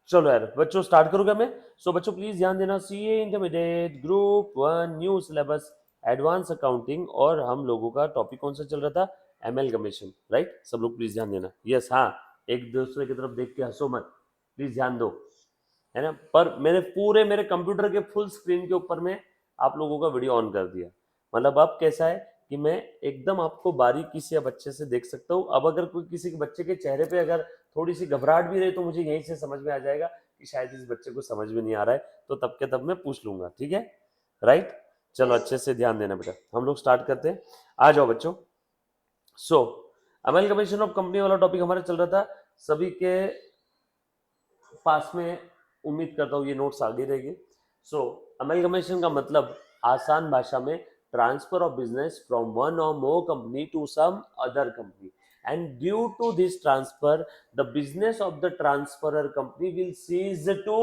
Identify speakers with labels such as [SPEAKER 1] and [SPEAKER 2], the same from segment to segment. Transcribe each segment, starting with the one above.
[SPEAKER 1] चलो यार बच्चों स्टार्ट करूंगा मैं। सो बच्चों प्लीज ध्यान देना, CA intermediate group 1 new syllabus advance accounting, और हम लोगों का टॉपिक कौन सा चल रहा था, एमएलगमेशन, राइट। सब लोग प्लीज ध्यान देना, यस हाँ, एक दूसरे की तरफ देख के हंसो मत, प्लीज ध्यान दो, है ना। पर मैंने पूरे मेरे कंप्यूटर के फुल स्क्रीन के ऊपर में आप लोगों का वीडियो ऑन कर दिया, मतलब अब कैसा है कि मैं एकदम आपको बारीकी से अब अच्छे से देख सकता हूँ। अब अगर कोई किसी के बच्चे के चेहरे पे अगर थोड़ी सी घबराहट भी रही तो मुझे यहीं से समझ में आ जाएगा कि शायद इस बच्चे को समझ में नहीं आ रहा है, तो तब के तब मैं पूछ लूंगा, ठीक है, राइट। चलो अच्छे से ध्यान देना बेटा, हम लोग स्टार्ट करते हैं, आ जाओ बच्चों। सो अमेलगमेशन ऑफ कंपनी वाला टॉपिक हमारा चल रहा था, सभी के पास में उम्मीद करता हूँ ये नोट्स आगे रहेंगे। सो अमेलगमेशन का मतलब आसान भाषा में transfer of business from one और more company to some other company, and due to this transfer the business of the transferor company will cease to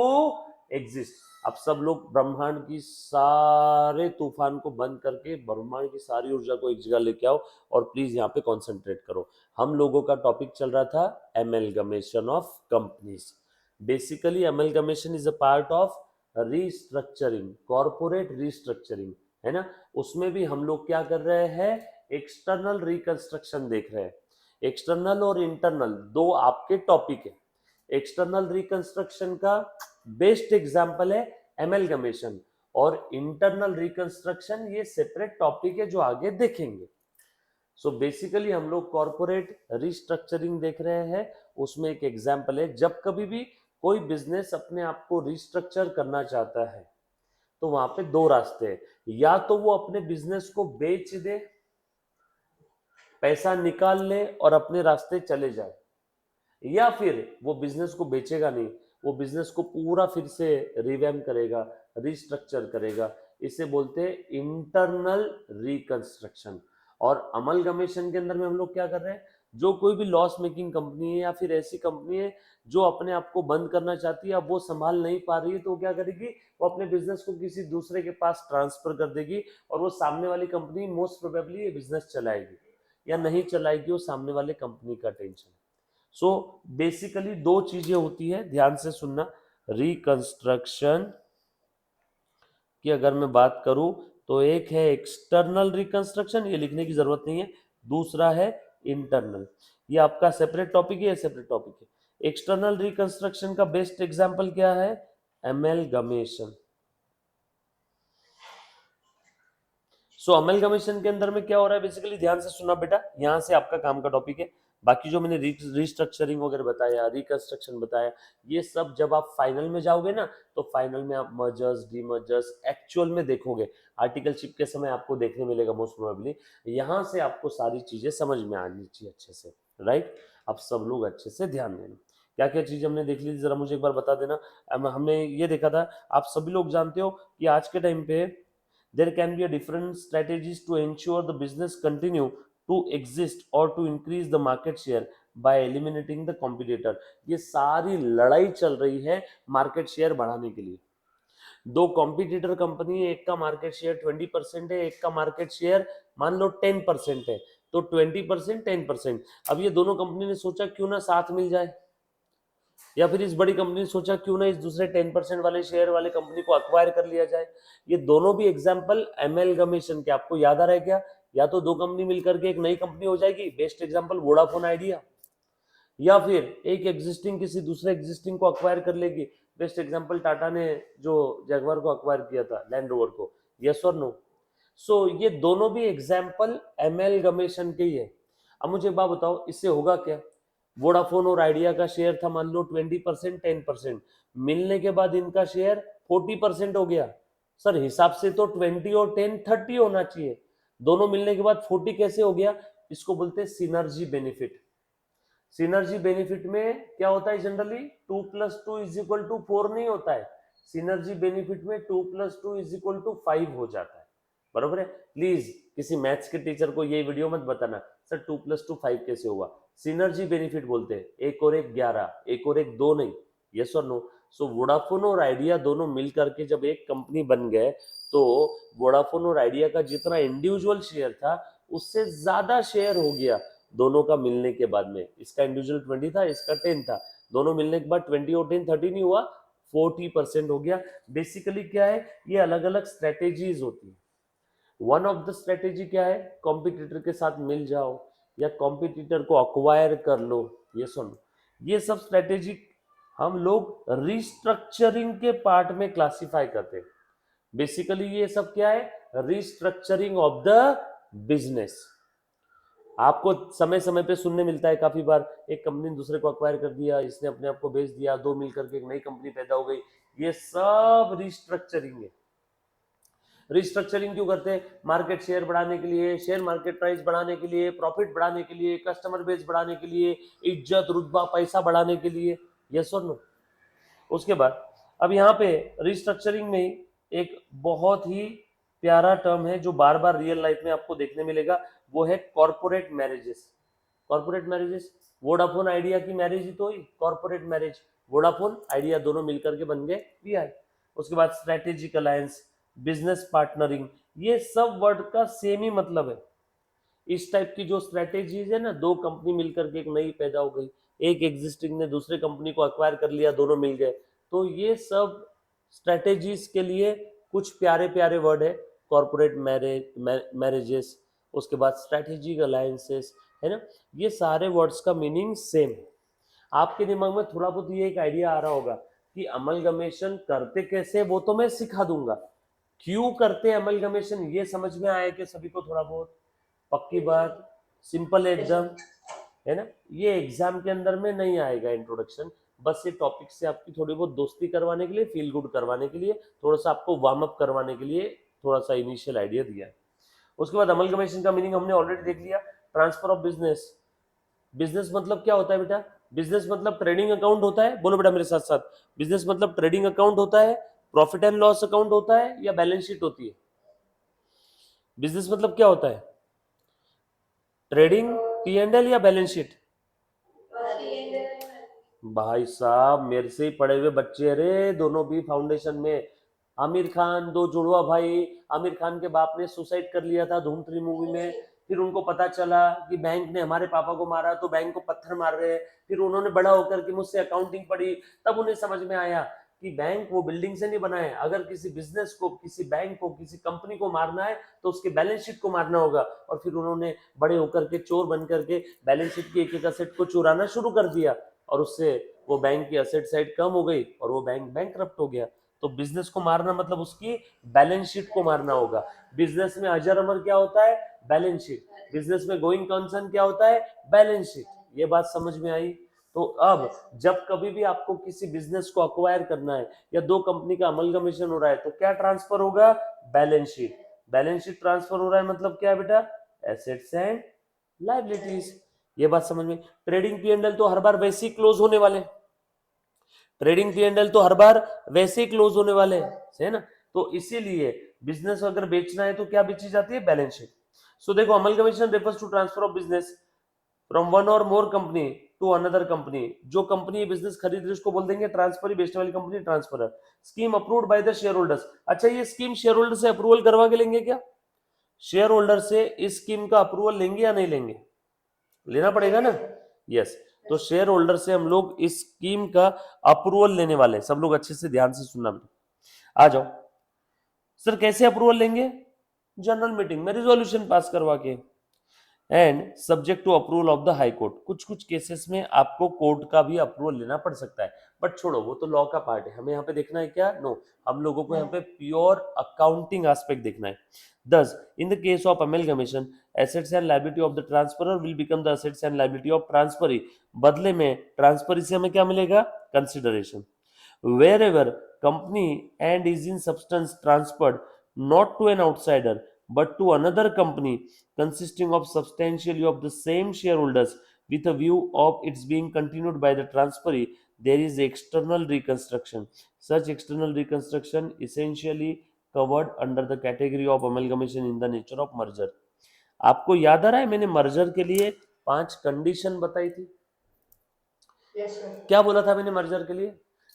[SPEAKER 1] exist. अब सब लोग ब्रह्मांड की सारे तूफान को बंद करके ब्रह्मांड की सारी ऊर्जा को एक जगह लेके आओ और प्लीज यहाँ पे कॉन्सेंट्रेट करो। हम लोगों का टॉपिक चल रहा था amalgamation of companies. Basically amalgamation is a part of restructuring, corporate restructuring, है ना। उसमें भी हम लोग क्या कर रहे हैं, एक्सटर्नल रिकंस्ट्रक्शन देख रहे हैं। एक्सटर्नल और इंटरनल दो आपके टॉपिक है। एक्सटर्नल रिकंस्ट्रक्शन का बेस्ट एग्जांपल है एमेलगमेशन, और इंटरनल रिकंस्ट्रक्शन ये सेपरेट टॉपिक है जो आगे देखेंगे। सो बेसिकली हम लोग कॉर्पोरेट रिस्ट्रक्चरिंग देख रहे हैं, उसमें एक एग्जांपल है जब कभी भी कोई बिजनेस अपने आप को रिस्ट्रक्चर करना चाहता है तो वहां पे दो रास्ते हैं, या तो वो अपने बिजनेस को बेच दे, पैसा निकाल ले और अपने रास्ते चले जाए, या फिर वो बिजनेस को बेचेगा नहीं, वो बिजनेस को पूरा फिर से रिवैम्प करेगा, रिस्ट्रक्चर करेगा। इसे बोलते हैं इंटरनल रिकंस्ट्रक्शन। और अमलगमेशन के अंदर में हम लोग क्या कर रहे हैं, जो कोई भी लॉस मेकिंग कंपनी है या फिर ऐसी कंपनी है जो अपने आप को बंद करना चाहती है, अब वो संभाल नहीं पा रही है, तो क्या करेगी, वो अपने बिजनेस को किसी दूसरे के पास ट्रांसफर कर देगी, और वो सामने वाली कंपनी मोस्ट प्रोबेबली ये बिजनेस चलाएगी या नहीं चलाएगी, वो सामने वाले कंपनी का टेंशन। सो बेसिकली दो चीजें होती है, ध्यान से सुनना। रिकंस्ट्रक्शन की अगर मैं बात करूं तो एक है एक्सटर्नल रिकंस्ट्रक्शन, ये लिखने की जरूरत नहीं है। दूसरा है इंटरनल, ये आपका सेपरेट टॉपिक है, सेपरेट टॉपिक है। एक्सटर्नल रिकंस्ट्रक्शन का बेस्ट एग्जांपल क्या है, एमेलगमेशन। सो अमेलगमेशन के अंदर में क्या हो रहा है, बेसिकली ध्यान से सुना बेटा, यहां से आपका काम का टॉपिक है। बाकी जो मैंने रिस्ट्रक्चरिंग वगैरह बताया, रिकंस्ट्रक्शन बताया, ये सब जब आप फाइनल में जाओगे ना, तो फाइनल में आप मर्जर्स डीमर्जर्स एक्चुअल में देखोगे, आर्टिकलशिप के समय आपको देखने मिलेगा मोस्ट प्रोबेबली। यहां से आपको सारी चीजें समझ में आनी चाहिए अच्छे से, राइट। अब सब लोग अच्छे से ध्यान देना, क्या क्या चीज हमने देख ली थी, जरा मुझे एक बार बता देना। हमने ये देखा था, आप सभी लोग जानते हो कि आज के टाइम पे there can be a different strategies to ensure the business continue to exist or to increase the market share by eliminating the competitor। ये सारी लड़ाई चल रही है मार्केट शेयर बढ़ाने के लिए। दो कॉम्पिटिटर कंपनी है, एक का मार्केट शेयर 20% है, एक का मार्केट शेयर मान लो 10% है, तो 20% 10%। अब ये दोनों कंपनी ने सोचा क्यों ना साथ मिल जाए, या फिर इस बड़ी कंपनी ने सोचा क्यों ना इस दूसरे 10% वाले शेयर वाले कंपनी को अक्वायर कर लिया जाए। ये दोनों भी एग्जांपल एमेलगमेशन के, आपको याद आ रहा है क्या, या तो दो कंपनी मिलकर के एक नई कंपनी हो जाएगी, बेस्ट एग्जांपल वोडाफोन आइडिया, या फिर एक एग्जिस्टिंग किसी दूसरे एग्जिस्टिंग को अक्वायर कर लेगी, बेस्ट एग्जांपल टाटा ने जो जगुआर को अक्वायर किया था, लैंड रोवर को, यस और नो। सो ये दोनों भी एग्जांपल एमेलगमेशन के ही है। अब मुझे एक बात बताओ, इससे होगा क्या, वोडाफोन और आइडिया का शेयर था मान लो 20% 10%, मिलने के बाद इनका शेयर 40% हो गया। सर हिसाब से तो 20 और 10 30 होना चाहिए, दोनों मिलने के बाद 40 कैसे हो गया, इसको बोलते हैं सिनर्जी बेनिफिट। सिनर्जी बेनिफिट में क्या होता है, जनरली 2 + 2 = 4 नहीं होता है, सिनर्जी बेनिफिट में 2 + 2 = 5 हो जाता है, बरोबर है। प्लीज किसी मैथ्स के टीचर को ये वीडियो मत बताना सर 2 + 2 5 कैसे हुआ, सिनर्जी बेनिफिट बोलते हैं, एक और एक 11, एक और एक 2 नहीं, यस और नो। सो वोडाफोन और आइडिया दोनों मिल करके जब एक कंपनी बन गए, तो वोडाफोन और आइडिया का जितना इंडिविजुअल शेयर था उससे ज्यादा शेयर हो गया दोनों का मिलने के बाद में, इसका इंडिविजुअल 20 था, इसका 10 था, दोनों मिलने के बाद 20 और 10 30 नहीं हुआ, 40% हो गया। बेसिकली क्या है, ये अलग अलग स्ट्रेटेजीज होती है। वन ऑफ द स्ट्रेटेजी क्या है, कॉम्पिटिटर के साथ मिल जाओ या कॉम्पिटिटर को अक्वायर कर लो, ये सुनो, ये सब स्ट्रेटेजी हम लोग रिस्ट्रक्चरिंग के पार्ट में क्लासिफाई करते हैं। बेसिकली ये सब क्या है, रिस्ट्रक्चरिंग ऑफ द बिजनेस। आपको समय समय पे सुनने मिलता है काफी बार, एक कंपनी ने दूसरे को अक्वायर कर दिया, इसने अपने आप को बेच दिया, दो मिलकर के एक नई कंपनी पैदा हो गई, ये सब रिस्ट्रक्चरिंग है। रिस्ट्रक्चरिंग क्यों करते हैं, मार्केट शेयर बढ़ाने के लिए, शेयर मार्केट प्राइस बढ़ाने के लिए, प्रॉफिट बढ़ाने के लिए, कस्टमर बेस बढ़ाने के लिए, इज्जत रुतबा पैसा बढ़ाने के लिए, यस और नो। उसके बाद अब यहाँ पे रिस्ट्रक्चरिंग में एक बहुत ही प्यारा टर्म है जो बार बार रियल लाइफ में आपको देखने मिलेगा, वो है corporate marriages. Corporate marriages, Vodafone idea की मैरिज ही तो हुई, कॉर्पोरेट मैरिज, वोडाफोन आइडिया दोनों मिलकर के बन गए वीआई। उसके बाद स्ट्रेटेजिक अलायंस, बिजनेस पार्टनरिंग, ये सब वर्ड का सेम ही मतलब है। इस टाइप की जो स्ट्रेटेजीज है ना, दो कंपनी मिलकर के एक नई पैदा हो गई, एक एग्जिस्टिंग ने दूसरे कंपनी को एक्वायर कर लिया, दोनों मिल गए, तो ये सब स्ट्रेटेजीज के लिए कुछ प्यारे प्यारे वर्ड है, कॉर्पोरेट मैरिजेस, उसके बाद स्ट्रेटेजिक अलायंसेस, है ना, ये सारे वर्ड्स का मीनिंग सेम है। आपके दिमाग में थोड़ा बहुत ये एक आइडिया आ रहा होगा कि अमलगमेशन करते कैसे, वो तो मैं सिखा दूंगा, क्यों करते हैं अमलगमेशन ये समझ में आया कि सभी को थोड़ा बहुत, पक्की बात, सिंपल एकदम, है ना। ये एग्जाम के अंदर में नहीं आएगा इंट्रोडक्शन, बस ये टॉपिक से आपकी थोड़ी बहुत दोस्ती करवाने के लिए, फील गुड करवाने के लिए, थोड़ा सा आपको वार्म अप करवाने के लिए थोड़ा सा इनिशियल आइडिया दिया है। उसके बाद अमलगमेशन का मीनिंग हमने ऑलरेडी देख लिया, ट्रांसफर ऑफ बिजनेस। बिजनेस मतलब क्या होता है बेटा, बिजनेस मतलब ट्रेडिंग अकाउंट होता है, बोलो बेटा मेरे साथ साथ, बिजनेस मतलब ट्रेडिंग अकाउंट होता है, प्रॉफिट एंड लॉस अकाउंट होता है, या बैलेंस शीट होती है। बिजनेस मतलब क्या होता है, ट्रेडिंग, P&L या बैलेंस शीट। भाई साहब मेरे से ही पढ़े हुए बच्चे, अरे दोनों भी फाउंडेशन में। आमिर खान, दो जुड़वा भाई, आमिर खान के बाप ने सुसाइड कर लिया था धूम 3 मूवी में, फिर उनको पता चला कि बैंक ने हमारे पापा को मारा, तो बैंक को पत्थर मार रहे हैं, फिर उन्होंने बड़ा होकर के मुझसे अकाउंटिंग पढ़ी, तब उन्हें समझ में आया कि बैंक वो बिल्डिंग से नहीं बना है, अगर किसी बिजनेस को, किसी बैंक को, किसी कंपनी को मारना है तो उसके बैलेंस शीट को मारना होगा। और फिर उन्होंने बड़े होकर के चोर बन करके बैलेंस शीट की एक एक असेट को चुराना शुरू कर दिया, और उससे वो बैंक की असेट साइड कम हो गई और वो बैंक बैंकरप्ट हो गया। तो बिजनेस को मारना मतलब उसकी बैलेंस शीट को मारना होगा। बिजनेस में अजर अमर क्या होता है, बैलेंस शीट। बिजनेस में गोइंग कंसर्न क्या होता है, बैलेंस शीट। ये बात समझ में आई। तो अब जब कभी भी आपको किसी बिजनेस को अक्वायर करना है या दो कंपनी का अमलगमेशन हो रहा है, तो क्या ट्रांसफर होगा, balance sheet. Balance sheet transfer हो रहा है मतलब क्या है बेटा, एसेट्स एंड लायबिलिटीज। ये बात समझ में। ट्रेडिंग P&L तो हर बार वैसे ही क्लोज होने वाले, ट्रेडिंग P&L तो हर बार वैसे ही क्लोज होने वाले है ना। तो इसीलिए बिजनेस अगर बेचना है तो क्या बेची जाती है, बैलेंस शीट। सो देखो, amalgamation refers to transfer of business from one और more company to another company. जो कंपनी बिजनेस खरीद रही है उसको बोल देंगे ट्रांसफर, बेचने वाली company transferor. Scheme approved by the share holders. अच्छा, ये स्कीम शेयर होल्डर से अप्रूवल करवा के लेंगे क्या, शेयर होल्डर से इस स्कीम का अप्रूवल लेंगे या नहीं लेंगे, लेना पड़ेगा ना, यस। तो शेयर होल्डर से हम लोग इस स्कीम का अप्रूवल लेने वाले हैं। सब लोग अच्छे से ध्यान से सुनना, आ जाओ। सर कैसे अप्रूवल लेंगे, जनरल मीटिंग में रिजोल्यूशन पास करवा के, and subject to approval of the High Court. कुछ कुछ केसेस में आपको कोर्ट का भी अप्रूवल लेना पड़ सकता है, बट छोड़ो वो तो लॉ का पार्ट है, हमें यहाँ पे देखना है क्या, नो, हम लोगों को यहाँ पे प्योर अकाउंटिंग एस्पेक्ट देखना है। दस, in the case of amalgamation, assets and liability of the transferor will become the assets and liability of transferee. बदले में ट्रांसफरी से हमें क्या मिलेगा, consideration. wherever company and is in substance transferred not to an outsider but to another company consisting of substantially of the same shareholders with a view of its being continued by the transferee, there is external reconstruction. Such external reconstruction essentially covered under the category of amalgamation in the nature of merger. आपको याद आ रहा है मैंने merger के लिए 5 condition बताई थी,
[SPEAKER 2] yes sir.
[SPEAKER 1] क्या बोला था मैंने मर्जर के लिए,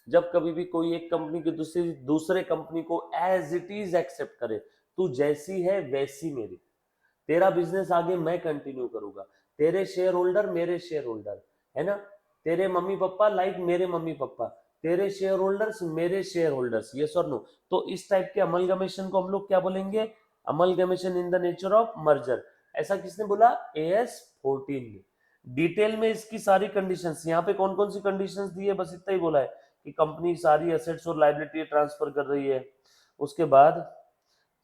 [SPEAKER 1] जब कभी भी कोई एक कंपनी की दूसरे कंपनी को एज इट इज एक्सेप्ट करे, तू जैसी है वैसी मेरी, तेरा बिजनेस आगे मैं कंटिन्यू करूंगा, तेरे शेयर होल्डर मेरे शेयर होल्डर, है ना, तेरे मम्मी पापा लाइक मेरे मम्मी पापा, तेरे शेयर होल्डर्स मेरे शेयर होल्डर्स, यस और नो। तो इस टाइप के अमलगमेशन को हम लोग क्या बोलेंगे, amalgamation in the nature of merger. ऐसा किसने बोला, AS 14 ने। डिटेल में इसकी सारी कंडीशंस, यहाँ पे कौन कौन सी कंडीशंस दी है, बस इतना ही बोला है कि कंपनी सारी एसेट्स और लायबिलिटी ट्रांसफर कर रही है। उसके बाद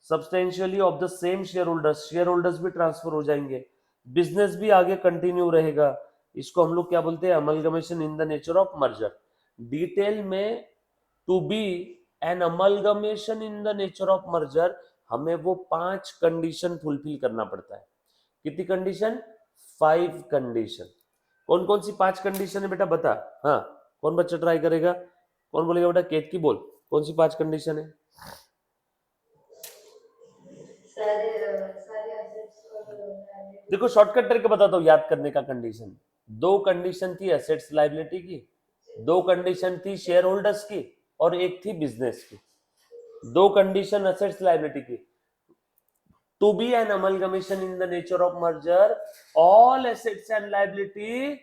[SPEAKER 1] substantially of the same share holders भी ट्रांसफर हो जाएंगे, बिजनेस भी आगे कंटिन्यू रहेगा। इसको हम लोग क्या बोलते हैं, amalgamation in the nature of merger. Detail में to be an amalgamation in the nature of merger, हमें वो 5 कंडीशन फुलफिल करना पड़ता है। कितनी कंडीशन, 5 कंडीशन। कौन कौन सी 5 कंडीशन है बेटा बता। हाँ, कौन बच्चा ट्राई करेगा, कौन बोलेगा बेटा, केतकी बोल, कौन सी 5 कंडीशन है।
[SPEAKER 2] सारे assets और liability।
[SPEAKER 1] देखो शॉर्टकट करके बताता हूँ याद करने का कंडीशन। 2 कंडीशन थी एसेट्स लायबिलिटी की, 2 कंडीशन थी शेयर होल्डर्स की, और एक थी बिजनेस की। 2 कंडीशन एसेट्स लायबिलिटी की। To be an amalgamation in the nature of merger, all assets and liability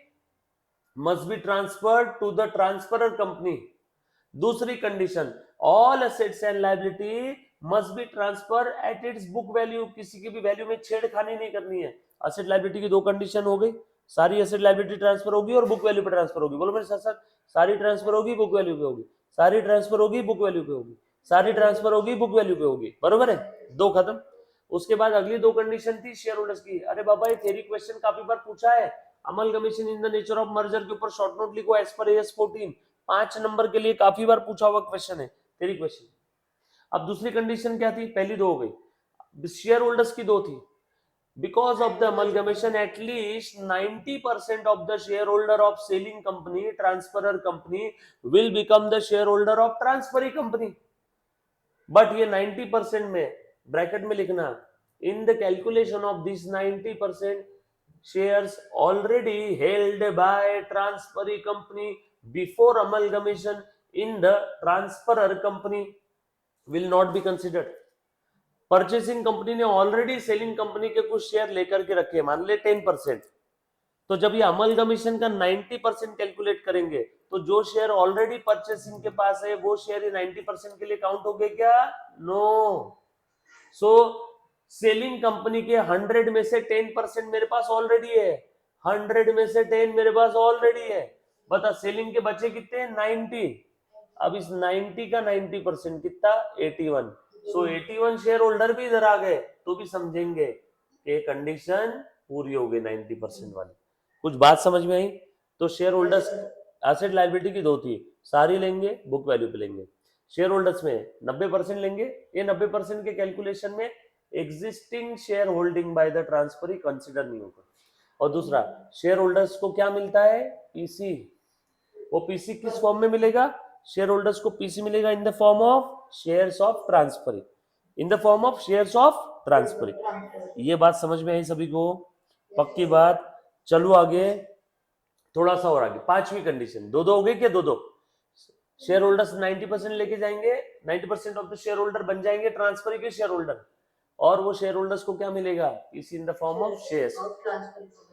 [SPEAKER 1] must be transferred to the transferor company. दूसरी condition, all assets and liability must be transfer at its book value, किसी की भी value में छेड़खानी नहीं करनी है। Asset liability की 2 कंडीशन हो गई, सारी एसेट लायबिलिटी ट्रांसफर होगी और बुक वैल्यू पे ट्रांसफर होगी। बोलो मेरे साथ साथ, सारी ट्रांसफर होगी बुक वैल्यू पे होगी, सारी ट्रांसफर होगी बुक वैल्यू पे होगी, सारी ट्रांसफर होगी बुक वैल्यू पे होगी, बरोबर है, 2 खत्म। उसके बाद अगली 2 कंडीशन थी शेयर होल्डर्स की। अरे बाबा ये थ्योरी क्वेश्चन काफी बार पूछा है, amalgamation in the nature of merger के ऊपर शॉर्ट नोट लिखो एज पर AS 14, 5 नंबर के लिए काफी बार पूछा हुआ क्वेश्चन है, तेरी क्वेश्चन। अब दूसरी कंडीशन क्या थी, पहली 2 हो गई, शेयर होल्डर्स की 2 थी। Because of the amalgamation at least 90% of the share holder of selling company transferor company will become the share holder of transferee company. But ये 90% में ब्रैकेट में लिखना, इन the calculation of this 90% shares already held by transferee company before amalgamation in the transferor company will not be considered। Purchasing company ने already selling company के कुछ share लेकर के रखे, मान ले 10%, तो जब ये अमलगमेशन का 90% कैलकुलेट करेंगे तो जो शेयर ऑलरेडी परचेसिंग के पास है वो शेयर 90% के लिए काउंट हो गए क्या, नो। सो सेलिंग कंपनी के 100 में से 10% मेरे पास ऑलरेडी है, 100 में से 10 मेरे पास ऑलरेडी है। बता सेलिंग के बचे कितने, 90। अब इस 90 का 90% कितना, 81। सो 81 शेयर होल्डर भी इधर आ गए, तो भी समझेंगे कि कंडीशन पूरी हो गई 90% वाली। कुछ बात समझ में आई। तो शेयर होल्डर्स एसेट लायबिलिटी की 2 थी, सारी लेंगे बुक वैल्यू पे लेंगे। शेयर होल्डर्स में 90% लेंगे, ये 90% के कैलकुलेशन में existing share holding bye the transferee consider नहीं होगा। और दूसरा, शेयर होल्डर्स को क्या मिलता है, पीसी। वो पीसी किस फॉर्म में मिलेगा, शेयर होल्डर्स को पीसी मिलेगा in the form of shares of transferee, in the form of shares of transferee. ये बात समझ में आई सभी को, पक्की बात। चलो आगे, थोड़ा सा और आगे, 5वीं कंडीशन, 2-2 हो गए क्या, 2-2। शेयर होल्डर्स 90% लेके जाएंगे, 90% ऑफ द शेयर होल्डर बन जाएंगे ट्रांसफर के शेयर होल्डर, और वो शेयर होल्डर्स को क्या मिलेगा, PC in the form of shares,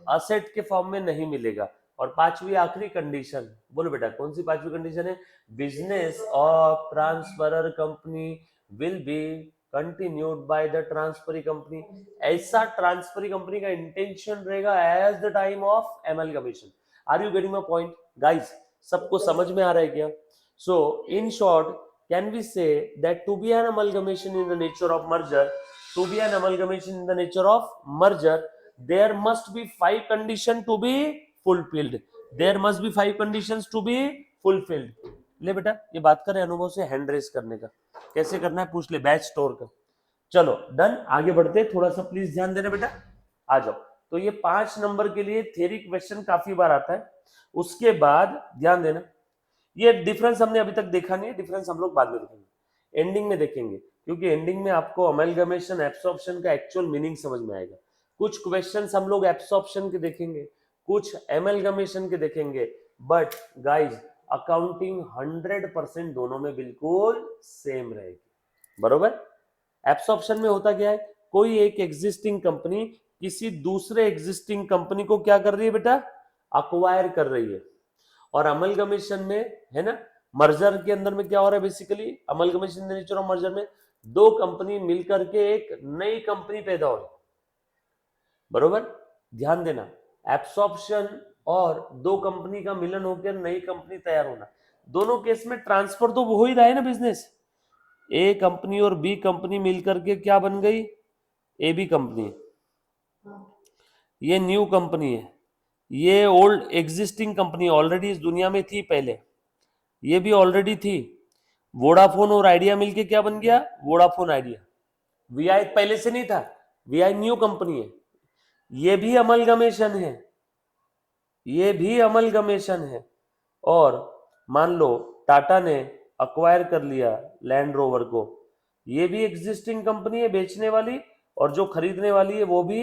[SPEAKER 1] asset के फॉर्म में नहीं मिलेगा। और 5वीं आखिरी कंडीशन, बोलो बेटा कौन सी 5वीं कंडीशन है, business of transferor company will be continued by the transferee company. ऐसा ट्रांसफरी कंपनी का इंटेंशन रहेगा as the time of amalgamation. Are you getting my point guys, सबको समझ में आ रहा है क्या। So in short can we say that to be an amalgamation in the nature of merger, to be an amalgamation in the nature of merger, there must be 5 conditions to be fulfilled, there must be 5 conditions to be fulfilled। ले बेटा ये बात करें अनुभव से, hand raise करने का कैसे करना है पूछ ले, बैच स्टोर का। चलो डन, आगे बढ़ते, थोड़ा सा प्लीज ध्यान देना बेटा, आ जाओ। तो ये 5 नंबर के लिए थ्योरी क्वेश्चन काफी बार आता है। उसके बाद ध्यान देना, ये डिफरेंस हमने अभी तक देखा नहीं है, डिफरेंस हम लोग बाद में देखेंगे, एंडिंग में देखेंगे, क्योंकि एंडिंग में आपको अमेलगमेशन एब्सॉर्प्शन का एक्चुअल मीनिंग समझ में आएगा। कुछ क्वेश्चंस हम लोग एब्सॉर्प्शन के देखेंगे, कुछ एमलगमेशन के देखेंगे, बट गाइस अकाउंटिंग 100% दोनों में बिल्कुल सेम रहेगी, बरोबर। एब्सॉर्प्शन में होता क्या है, कोई एक एग्जिस्टिंग कंपनी किसी दूसरे एग्जिस्टिंग कंपनी को क्या कर रही है बेटा, अक्वायर कर रही है, और अमलगमेशन में है ना, मर्जर के अंदर में क्या हो रहा है basically, amalgamation in the nature of merger में दो कंपनी मिलकर के एक नई कंपनी पैदा हो रही, बरोबर, ध्यान देना, एब्सॉर्प्शन और दो कंपनी का मिलन होकर नई कंपनी तैयार होना, दोनों केस में ट्रांसफर तो हो ही रहा है ना बिजनेस, ए कंपनी और बी कंपनी मिलकर के क्या बन गई, ए बी कंपनी, ये न्यू कंपनी है, ये ओल्ड एग्जिस्टिंग कंपनी ऑलरेडी इस दुनिया में थी पहले, ये भी ऑलरेडी थी, वोडाफोन और आइडिया मिलके क्या बन गया, वोडाफोन आइडिया, वीआई पहले से नहीं था, वीआई न्यू कंपनी है, ये भी अमलगमेशन है, ये भी अमलगमेशन है। और मान लो टाटा ने अक्वायर कर लिया लैंड रोवर को, ये भी एग्जिस्टिंग कंपनी है बेचने वाली, और जो खरीदने वाली है वो भी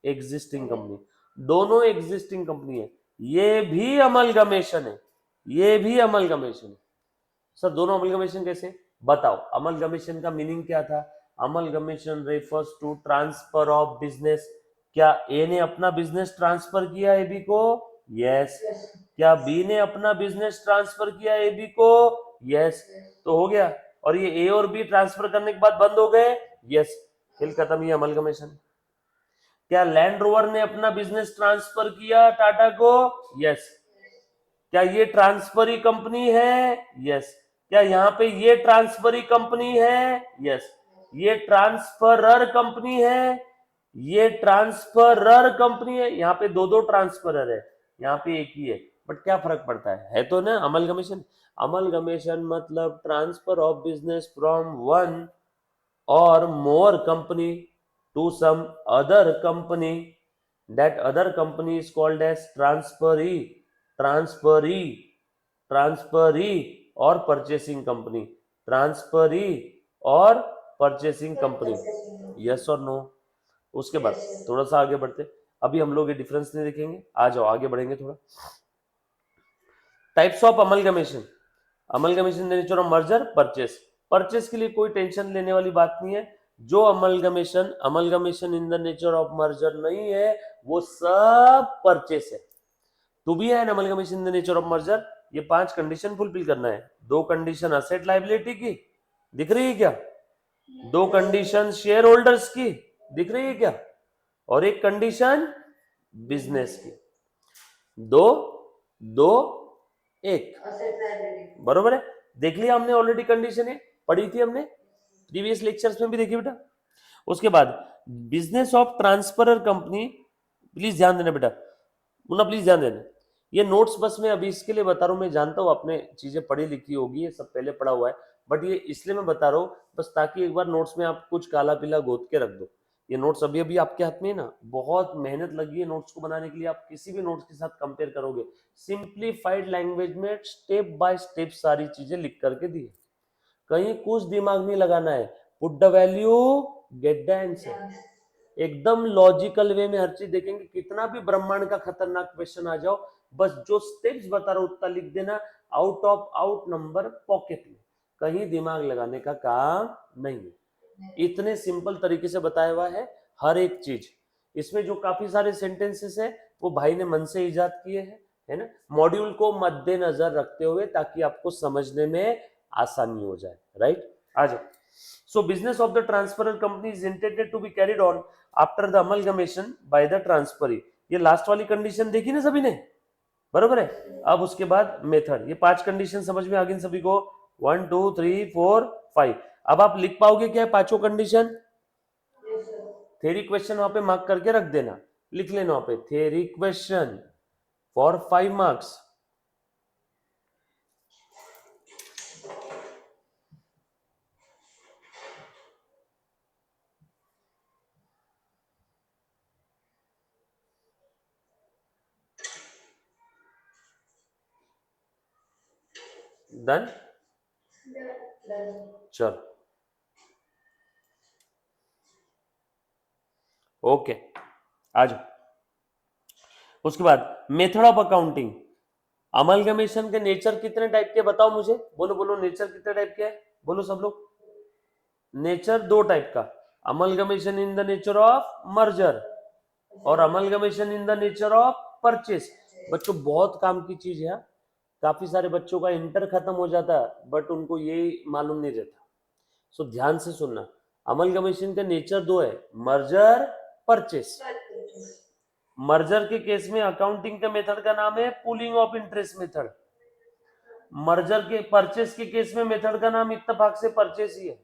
[SPEAKER 1] एग्जिस्टिंग कंपनी, दोनों एग्जिस्टिंग कंपनी है, ये भी अमलगमेशन है, ये भी अमलगमेशन है। सर दोनों अमलगमेशन कैसे, बताओ, अमलगमेशन का मीनिंग क्या था, amalgamation refers to transfer of business, क्या ए ने अपना बिजनेस ट्रांसफर किया ए बी को, यस, क्या बी ने अपना बिजनेस ट्रांसफर किया ए बी को, यस, तो हो गया, और ये ए और बी ट्रांसफर करने के बाद बंद हो गए, यस, खेल खत्म, ये अमलगमेशन। क्या लैंड रोवर ने अपना बिजनेस ट्रांसफर किया टाटा को, यस, क्या ये ट्रांसफरी कंपनी है, यस, क्या यहाँ पे ये ट्रांसफरी कंपनी है, यस, ये ट्रांसफरर कंपनी है, ये ट्रांसफरर कंपनी है, यहाँ पे दो दो ट्रांसफरर है, यहाँ पे एक ही है, बट क्या फर्क पड़ता है तो ना अमलगमेशन, अमलगमेशन मतलब transfer of business from one और more company to some other company, that other company is called as transferee, transferee, transferee और purchasing company, transferee और purchasing company, yes और no। उसके बाद थोड़ा सा आगे बढ़ते, अभी हम लोग ये डिफरेंस नहीं देखेंगे, आ जाओ आगे बढ़ेंगे थोड़ा। Types of amalgamation, amalgamation nature of merger, purchase, purchase के लिए कोई टेंशन लेने वाली बात नहीं है, जो amalgamation amalgamation in the nature of merger नहीं है वो सब परचेस है। To be an amalgamation in the nature of merger, ये 5 कंडीशन फुलफिल करना है, 2 कंडीशन असेट लायबिलिटी की, दिख रही है क्या, 2 कंडीशन शेयर होल्डर्स की, दिख रही है क्या, और एक कंडीशन बिजनेस की, 2 2 1, बरोबर है, देख लिया हमने ऑलरेडी, कंडीशन है पढ़ी थी हमने प्रीवियस लेक्चर्स में भी, देखिए बेटा। उसके बाद business of transferor company, please ध्यान देना बेटा, मुन्ना प्लीज ध्यान देना, ये नोट्स बस मैं अभी इसके लिए बता रहा हूँ, मैं जानता हूँ आपने चीजें पढ़ी लिखी होगी, ये सब पहले पढ़ा हुआ है, बट ये इसलिए मैं बता रहा हूँ बस ताकि एक बार नोट्स में आप कुछ काला पीला गोद के रख दो, ये नोट्स अभी अभी आपके हाथ में है ना, बहुत मेहनत लगी है नोट्स को बनाने के लिए, आप किसी भी नोट्स के साथ कंपेयर करोगे, सिंप्लीफाइड लैंग्वेज में स्टेप बाय स्टेप सारी चीजें लिख करके दी है, कहीं कुछ दिमाग नहीं लगाना है, put the value get the answer, एकदम लॉजिकल वे में हर चीज देखेंगे, कितना भी ब्रह्मांड का खतरनाक क्वेश्चन आ जाओ, बस जो स्टेप्स बता रहा हूं उतना लिख देना, out of out number pocket में, कहीं दिमाग लगाने का काम नहीं है, इतने सिंपल तरीके से बताया हुआ है हर एक चीज, इसमें जो काफी सारे सेंटेंसेस है वो भाई ने मन से इजाद किए हैं, है ना, मॉड्यूल को मद्देनजर रखते हुए ताकि आपको समझने में आसानी हो जाए, राइट, आ जाओ। So business of the transferor company is intended to be carried on after the amalgamation by the transferee, ये लास्ट वाली कंडीशन देखी ना सभी ने, बरोबर है, अब उसके बाद मेथड, ये 5 कंडीशन समझ में आ गई सभी को, 1 2 3 4 5, अब आप लिख पाओगे क्या है पांचों कंडीशन, थ्योरी क्वेश्चन वहां पे मार्क करके रख देना, लिख लेना वहां पे theory question for 5 marks, done, चलो ओके, आ जाओ। उसके बाद मेथड ऑफ अकाउंटिंग, अमलगमेशन के नेचर कितने टाइप के बताओ मुझे, बोलो बोलो नेचर कितने टाइप के है, बोलो सब लोग, नेचर 2 टाइप का, amalgamation in the nature of merger और amalgamation in the nature of purchase, बच्चों बहुत काम की चीज है, काफी सारे बच्चों का इंटर खत्म हो जाता बट उनको ये मालूम नहीं रहता। सो ध्यान से सुनना, अमलगमेशन का नेचर दो है, मर्जर, परचेस। मर्जर के केस में अकाउंटिंग के मेथड का नाम है pooling of interest method. Merger के परचेस के केस में मेथड का नाम इत्तेफाक से परचेस ही है।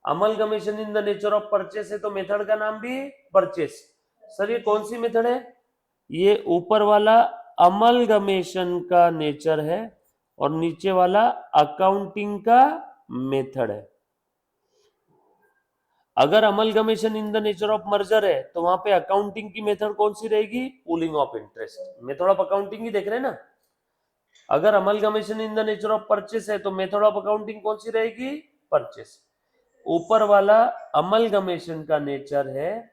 [SPEAKER 1] Amalgamation in the nature of purchase है तो मेथड का नाम भी परचेस। सर ये कौन सी मेथड है? ये ऊपर वाला अमलगमेशन का नेचर है और नीचे वाला अकाउंटिंग का मेथड है। अगर amalgamation in the nature of merger है तो वहां पे अकाउंटिंग की मेथड कौन सी रहेगी? Pooling of interest. Method of accounting ही देख रहे हैं ना। अगर amalgamation in the nature of purchase है तो मेथड ऑफ अकाउंटिंग कौन सी रहेगी? परचेस। ऊपर वाला अमलगमेशन का नेचर है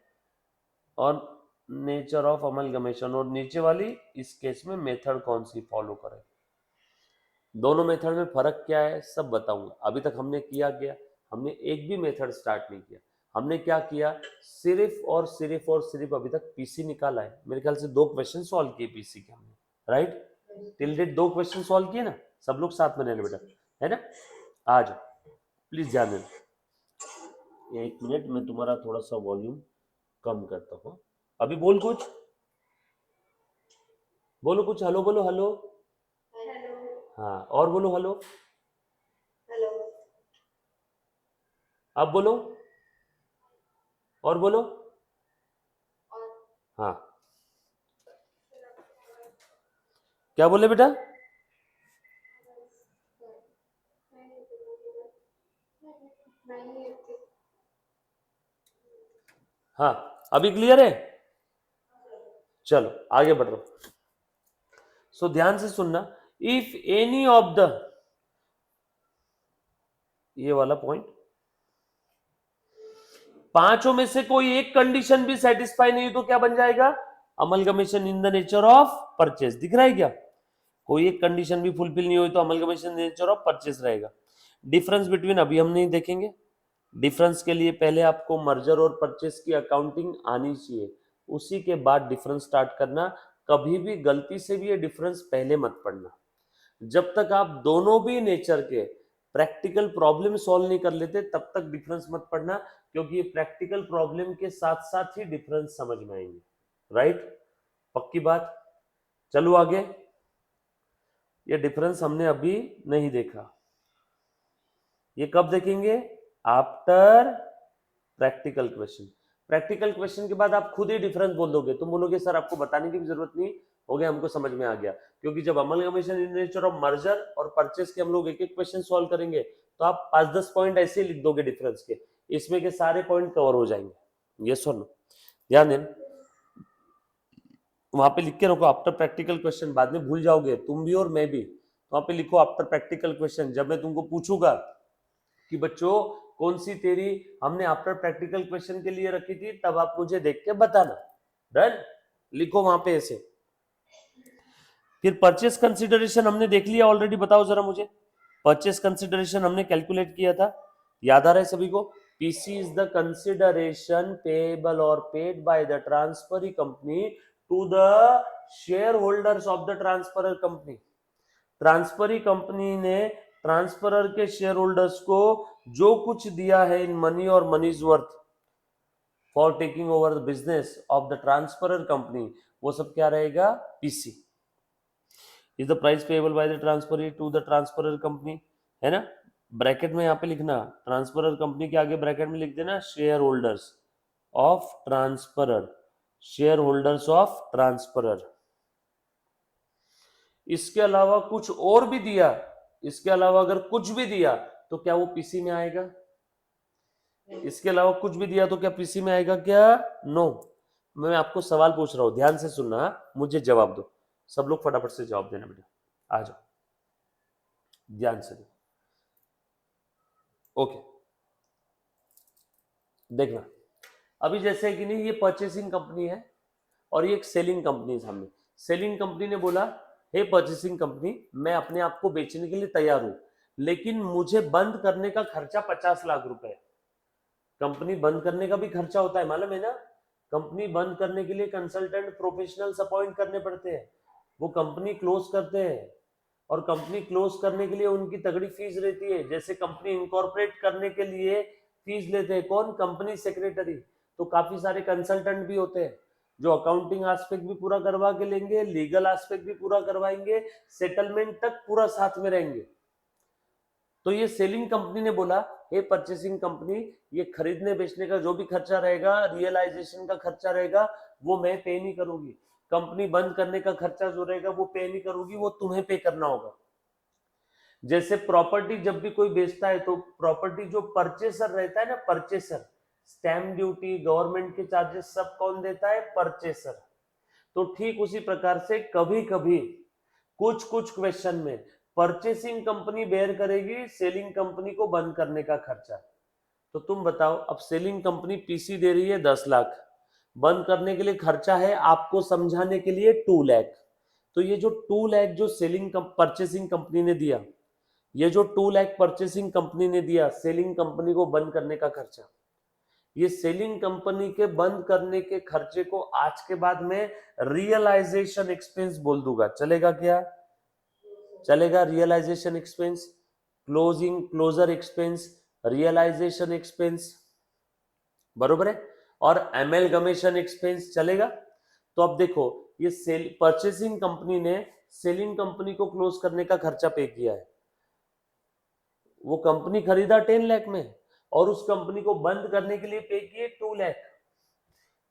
[SPEAKER 1] और नेचर ऑफ अमलगमेशन, और नीचे वाली इस केस में मेथड कौन सी फॉलो करे। दोनों मेथड में फर्क क्या है सब बताऊंगा। अभी तक हमने किया क्या? हमने एक भी मेथड स्टार्ट नहीं किया। हमने क्या किया? सिर्फ और सिर्फ अभी तक पीसी निकाला है। मेरे ख्याल से 2 क्वेश्चन सॉल्व किए पीसी के हमने, right? Till date 2 question solve किए ना। सब लोग साथ में रहने बेटा, है ना? आ जाओ, प्लीज ध्यान देना। 1 मिनट में तुम्हारा थोड़ा सा वॉल्यूम कम करता हूँ। अभी बोल कुछ, बोलो कुछ, हेलो बोलो, हेलो। हाँ और बोलो हेलो। अब बोलो और बोलो। हाँ क्या बोले बेटा? हाँ अभी क्लियर है? चलो आगे बढ़ रहा हूं। सो ध्यान से सुनना, इफ एनी ऑफ द, ये वाला पॉइंट, पांचों में से कोई एक कंडीशन भी सेटिस्फाई नहीं हो तो क्या बन जाएगा? Amalgamation in the nature of purchase. दिख रहा है क्या? कोई एक कंडीशन भी फुलफिल नहीं हुई तो अमलगमेशन नेचर ऑफ परचेस रहेगा। डिफरेंस बिटवीन अभी हम नहीं देखेंगे। डिफरेंस के लिए पहले आपको मर्जर और परचेस की अकाउंटिंग आनी चाहिए, उसी के बाद डिफरेंस स्टार्ट करना। कभी भी गलती से भी ये डिफरेंस पहले मत पढ़ना। जब तक आप दोनों भी नेचर के प्रैक्टिकल प्रॉब्लम सॉल्व नहीं कर लेते तब तक डिफरेंस मत पढ़ना, क्योंकि ये प्रैक्टिकल प्रॉब्लम के साथ साथ ही डिफरेंस समझ में आएंगे, राइट? पक्की बात। चलो आगे। ये डिफरेंस हमने अभी नहीं देखा, ये कब देखेंगे? After practical question. Practical question के बाद आप खुद ही डिफरेंस बोल दोगे। तुम बोलोगे सर आपको बताने की भी जरूरत नहीं, हो गया हमको समझ में आ गया। क्योंकि जब amalgamation in nature of merger और परचेस के हम लोग एक एक क्वेश्चन सॉल्व करेंगे तो आप 5-10 पॉइंट ऐसे ही लिख दोगे डिफरेंस के, इसमें के सारे पॉइंट कवर हो जाएंगे। ये सुन ध्यान देना, वहां पे लिख के रखो आफ्टर प्रैक्टिकल क्वेश्चन, बाद में भूल जाओगे तुम भी और मैं भी। वहां पे लिखो आफ्टर प्रैक्टिकल क्वेश्चन। जब मैं तुमको पूछूंगा कि बच्चों कौन सी थ्योरी हमने आफ्टर प्रैक्टिकल क्वेश्चन के लिए रखी थी, तब आप मुझे देख के बताना। डन? लिखो वहां पे ऐसे। फिर परचेस कंसिडरेशन हमने देख लिया ऑलरेडी, बताओ जरा मुझे। परचेस कंसिडरेशन हमने कैलकुलेट किया था, याद आ रहा है सभी को? PC is the consideration payable और paid by the transferee company to the share holders of the transferor company. Transferee company ने ट्रांसफरर के शेयर होल्डर्स को जो कुछ दिया है इन मनी और money's worth for taking over the business of the transferor company, वो सब क्या रहेगा? PC is the price payable by the transferee to the transferor company, है ना? ब्रैकेट में यहाँ पे लिखना, ट्रांसफरर कंपनी के आगे ब्रैकेट में लिख देना share holders of transferor, share holders of transferor. इसके अलावा कुछ और भी दिया, इसके अलावा अगर कुछ भी दिया तो क्या वो पीसी में आएगा? इसके अलावा कुछ भी दिया तो क्या पीसी में आएगा क्या? नो। मैं आपको सवाल पूछ रहा हूं, ध्यान से सुनना, मुझे जवाब दो। सब लोग फटाफट से जवाब देना बेटा, आ जाओ ध्यान से दो। ओके देखना, अभी जैसे कि नहीं, ये परचेसिंग कंपनी है और ये एक सेलिंग कंपनी है सामने। सेलिंग कंपनी ने बोला हे परचेसिंग कंपनी, मैं अपने आप को बेचने के लिए तैयार हूं, लेकिन मुझे बंद करने का खर्चा 50 लाख रुपए है। कंपनी बंद करने का भी खर्चा होता है, मालूम है ना? कंपनी बंद करने के लिए कंसल्टेंट प्रोफेशनल्स अपॉइंट करने पड़ते हैं, वो कंपनी क्लोज करते हैं और कंपनी क्लोज करने के लिए उनकी तगड़ी फीस रहती है। जैसे कंपनी इनकॉर्पोरेट करने के लिए फीस लेते हैं कौन, कंपनी सेक्रेटरी। तो काफी सारे कंसल्टेंट भी होते हैं जो अकाउंटिंग एस्पेक्ट भी पूरा करवा के लेंगे, लीगल एस्पेक्ट भी पूरा करवाएंगे, सेटलमेंट तक पूरा साथ में रहेंगे। तो ये सेलिंग कंपनी ने बोला, हे परचेसिंग कंपनी, ये खरीदने बेचने का जो भी खर्चा रहेगा, रियलाइजेशन का खर्चा रहेगा, वो मैं पे नहीं करूंगी। कंपनी बंद करने का खर्चा जो रहेगा वो पे नहीं करूंगी, वो तुम्हें पे करना होगा। जैसे प्रॉपर्टी जब भी कोई बेचता है तो प्रॉपर्टी जो परचेसर रहता है ना, परचेसर, स्टैम्प ड्यूटी, गवर्नमेंट के चार्जेस सब कौन देता है, परचेसर। तो ठीक उसी प्रकार से कभी कभी कुछ कुछ क्वेश्चन में परचेसिंग कंपनी बेयर करेगी सेलिंग कंपनी को बंद करने का खर्चा। तो तुम बताओ, अब सेलिंग कंपनी पीसी दे रही है 10 लाख, बंद करने के लिए खर्चा है आपको समझाने के लिए 2 लाख। तो ये जो 2 लाख जो परचेसिंग कंपनी ने दिया, ये जो 2 लाख परचेसिंग कंपनी ने दिया सेलिंग कंपनी को बंद करने का खर्चा, ये सेलिंग कंपनी के बंद करने के खर्चे को आज के बाद में रियलाइजेशन एक्सपेंस बोल दूंगा, चलेगा क्या? चलेगा। Realisation expense, closure expense, realisation expense, बरोबर है। और एमेलगमेशन एक्सपेंस चलेगा। तो अब देखो, ये परचेसिंग कंपनी ने सेलिंग कंपनी को क्लोज करने का खर्चा पे किया है। वो कंपनी खरीदा 10 लाख में और उस कंपनी को बंद करने के लिए पे किए 2 लाख।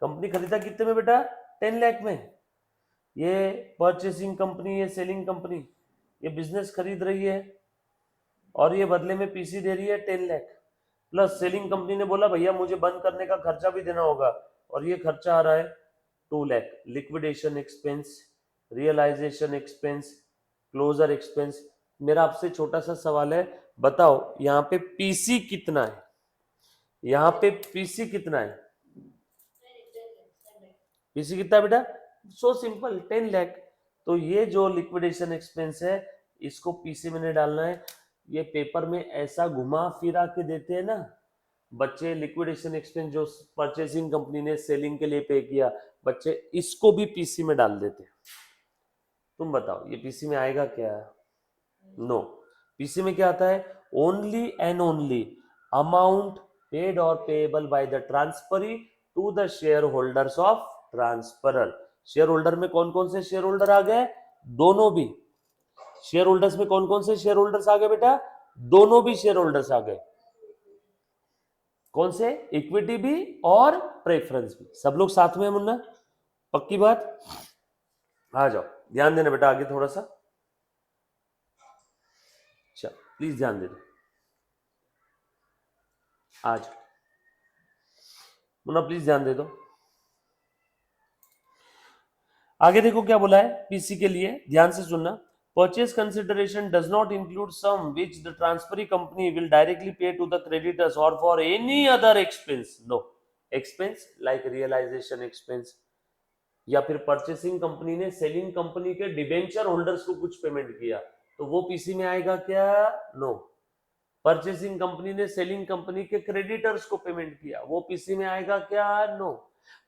[SPEAKER 1] कंपनी खरीदा कितने में बेटा, 10 लाख में। ये परचेसिंग कंपनी, ये सेलिंग कंपनी, ये बिजनेस खरीद रही है और ये बदले में पीसी दे रही है 10 लाख। प्लस सेलिंग कंपनी ने बोला भैया मुझे बंद करने का खर्चा भी देना होगा, और ये खर्चा आ रहा है 2 lakh. Liquidation expense, realisation expense, closure expense. मेरा आपसे छोटा सा सवाल है, बताओ यहाँ पे पीसी कितना है, यहाँ पे पीसी कितना है, पीसी कितना है बेटा? So simple, 10 lakh. तो ये जो लिक्विडेशन एक्सपेंस है इसको पीसी में नहीं डालना है। ये पेपर में ऐसा घुमा फिरा के देते हैं ना बच्चे, लिक्विडेशन एक्सपेंस जो परचेसिंग कंपनी ने सेलिंग के लिए पे किया, बच्चे इसको भी पीसी में डाल देते हैं। तुम बताओ ये पीसी में आएगा क्या? नो। पीसी में क्या आता है, only and only amount paid और payable by the transferee to the share holders of transferor. Shareholder में कौन कौन से शेयर होल्डर आ गए, दोनों भी। शेयर होल्डर्स में कौन कौन से शेयर होल्डर्स आ गए बेटा, दोनों भी शेयर होल्डर्स आ गए। कौन से, इक्विटी भी और प्रेफरेंस भी, सब लोग साथ में है मुन्ना, पक्की बात? आ जाओ, ध्यान देना बेटा आगे थोड़ा सा, चल प्लीज ध्यान देना। आज मुन्ना प्लीज ध्यान दे दो। आगे देखो क्या बोला है पीसी के लिए, ध्यान से सुनना। Purchase consideration does not include sum which the transferee company will directly pay to the creditors और for any other expense. No expense like realisation expense, या फिर परचेसिंग कंपनी ने सेलिंग कंपनी के डिबेंचर होल्डर्स को कुछ payment किया तो वो पीसी में आएगा क्या? नो। परचेसिंग कंपनी ने सेलिंग कंपनी के क्रेडिटर्स को पेमेंट किया, वो पीसी में आएगा क्या? नो।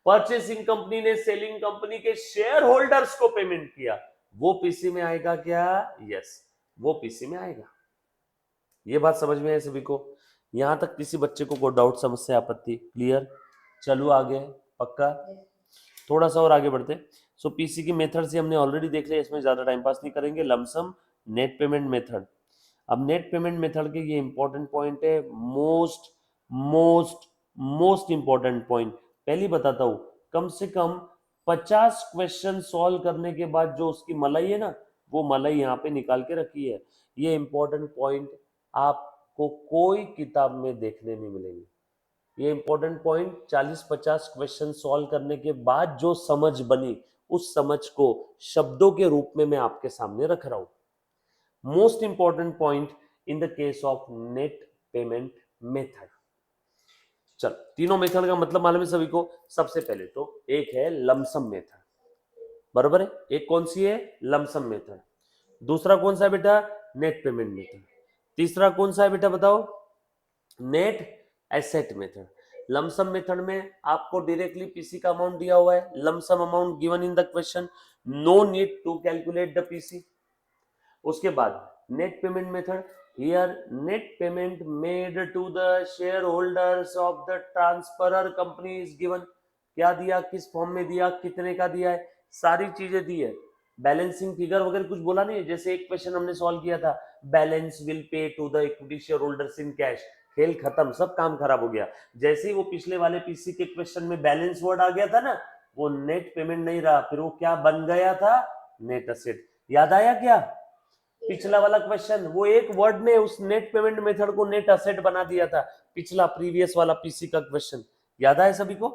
[SPEAKER 1] परचेसिंग कंपनी ने सेलिंग कंपनी के शेयर होल्डर्स को पेमेंट किया, वो पीसी में आएगा क्या? यस, वो पीसी में आएगा। ये बात समझ में है सभी को? यहां तक किसी बच्चे को कोई डाउट, समस्या, आपत्ति? क्लियर? चलो आगे, पक्का? थोड़ा सा और आगे बढ़ते। सो पीसी की मेथड से हमने ऑलरेडी देख लिया, इसमें ज्यादा टाइम पास नहीं करेंगे। Lump sum, net payment method. अब नेट पेमेंट मेथड के ये इंपॉर्टेंट पॉइंट है, most most most important point. पहली बताता हूं, कम से कम 50 क्वेश्चन सॉल्व करने के बाद जो उसकी मलाई है ना, वो मलाई यहाँ पे निकाल के रखी है। ये इंपॉर्टेंट पॉइंट आपको कोई किताब में देखने नहीं मिलेंगे। ये इंपॉर्टेंट पॉइंट 40-50 क्वेश्चन सॉल्व करने के बाद जो समझ बनी, उस समझ को शब्दों के रूप में मैं आपके सामने रख रहा हूं। Most important point in the case of net payment method. चल, तीनों मेथड का मतलब मालूम है सभी को। सबसे पहले तो एक है लमसम मेथड, बरोबर है। एक कौन सी है, लमसम मेथड। दूसरा कौन सा है बेटा, नेट पेमेंट मेथड। तीसरा कौन सा है बेटा बताओ, net asset method. Lump sum method में आपको डायरेक्टली पीसी का अमाउंट दिया हुआ है, lump sum amount given in the question, no need to calculate the PC. उसके बाद net payment method, here net payment made to the share holders of the transferor company is given. क्या दिया, किस form में दिया, कितने का दिया है, सारी चीजें दी है। बैलेंसिंग फिगर वगैरह कुछ बोला नहीं है। जैसे एक क्वेश्चन हमने सॉल्व किया था, balance will pay to the equity share holders in cash, खेल खत्म, सब काम खराब हो गया। जैसे ही वो पिछले वाले पीसी के क्वेश्चन में बैलेंस वर्ड आ गया था ना, वो नेट पेमेंट नहीं रहा, फिर वो क्या बन गया था, नेट असेट। याद आया क्या पिछला वाला क्वेश्चन, वो एक वर्ड ने उस नेट पेमेंट मेथड को नेट असेट बना दिया था, पिछला प्रीवियस वाला पीसी का क्वेश्चन। याद आया सभी को,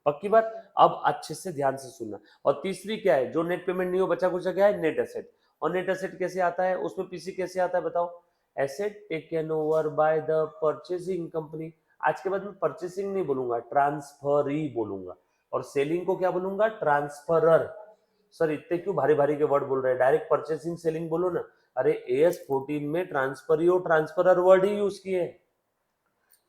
[SPEAKER 1] पक्की बात। अब अच्छे से ध्यान से सुनना। और तीसरी क्या है, जो नेट पेमेंट नहीं हो बचा कुछ क्या है, नेट एसेट। और नेट एसेट कैसे आता है, उसमें पीसी कैसे आता है बताओ, asset taken over by the purchasing company. आज के बाद में परचेसिंग नहीं बोलूंगा, ट्रांसफरी बोलूंगा। और सेलिंग को क्या बोलूंगा, ट्रांसफरर। सर इतने क्यों भारी भारी के वर्ड बोल रहे हैं, डायरेक्ट परचेसिंग सेलिंग बोलो ना। अरे AS14 में ट्रांसफरी और ट्रांसफरर वर्ड ही यूज किए।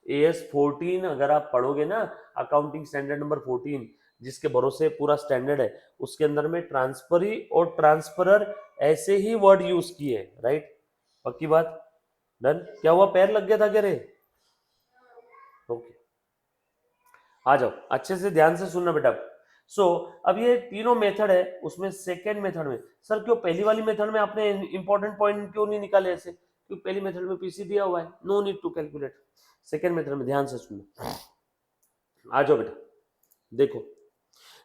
[SPEAKER 1] AS14 अगर आप पढ़ोगे ना, अकाउंटिंग स्टैंडर्ड नंबर 14, जिसके भरोसे पूरा स्टैंडर्ड है, उसके अंदर में ट्रांसफरी और ट्रांसफरर ऐसे ही वर्ड यूज किए, राइट। पक्की बात, डन। क्या हुआ, पैर लग गया था क्या रे, ओके। आ जाओ, अच्छे से ध्यान से सुनना बेटा। अब ये तीनों मेथड है, उसमें सेकेंड मेथड में सर क्यों पहली वाली मेथड में आपने इंपॉर्टेंट पॉइंट क्यों नहीं निकाले ऐसे, क्योंकि पहली मेथड में पीसी दिया हुआ है, no need to calculate. Second method में ध्यान से सुनना। आ जाओ बेटा, देखो,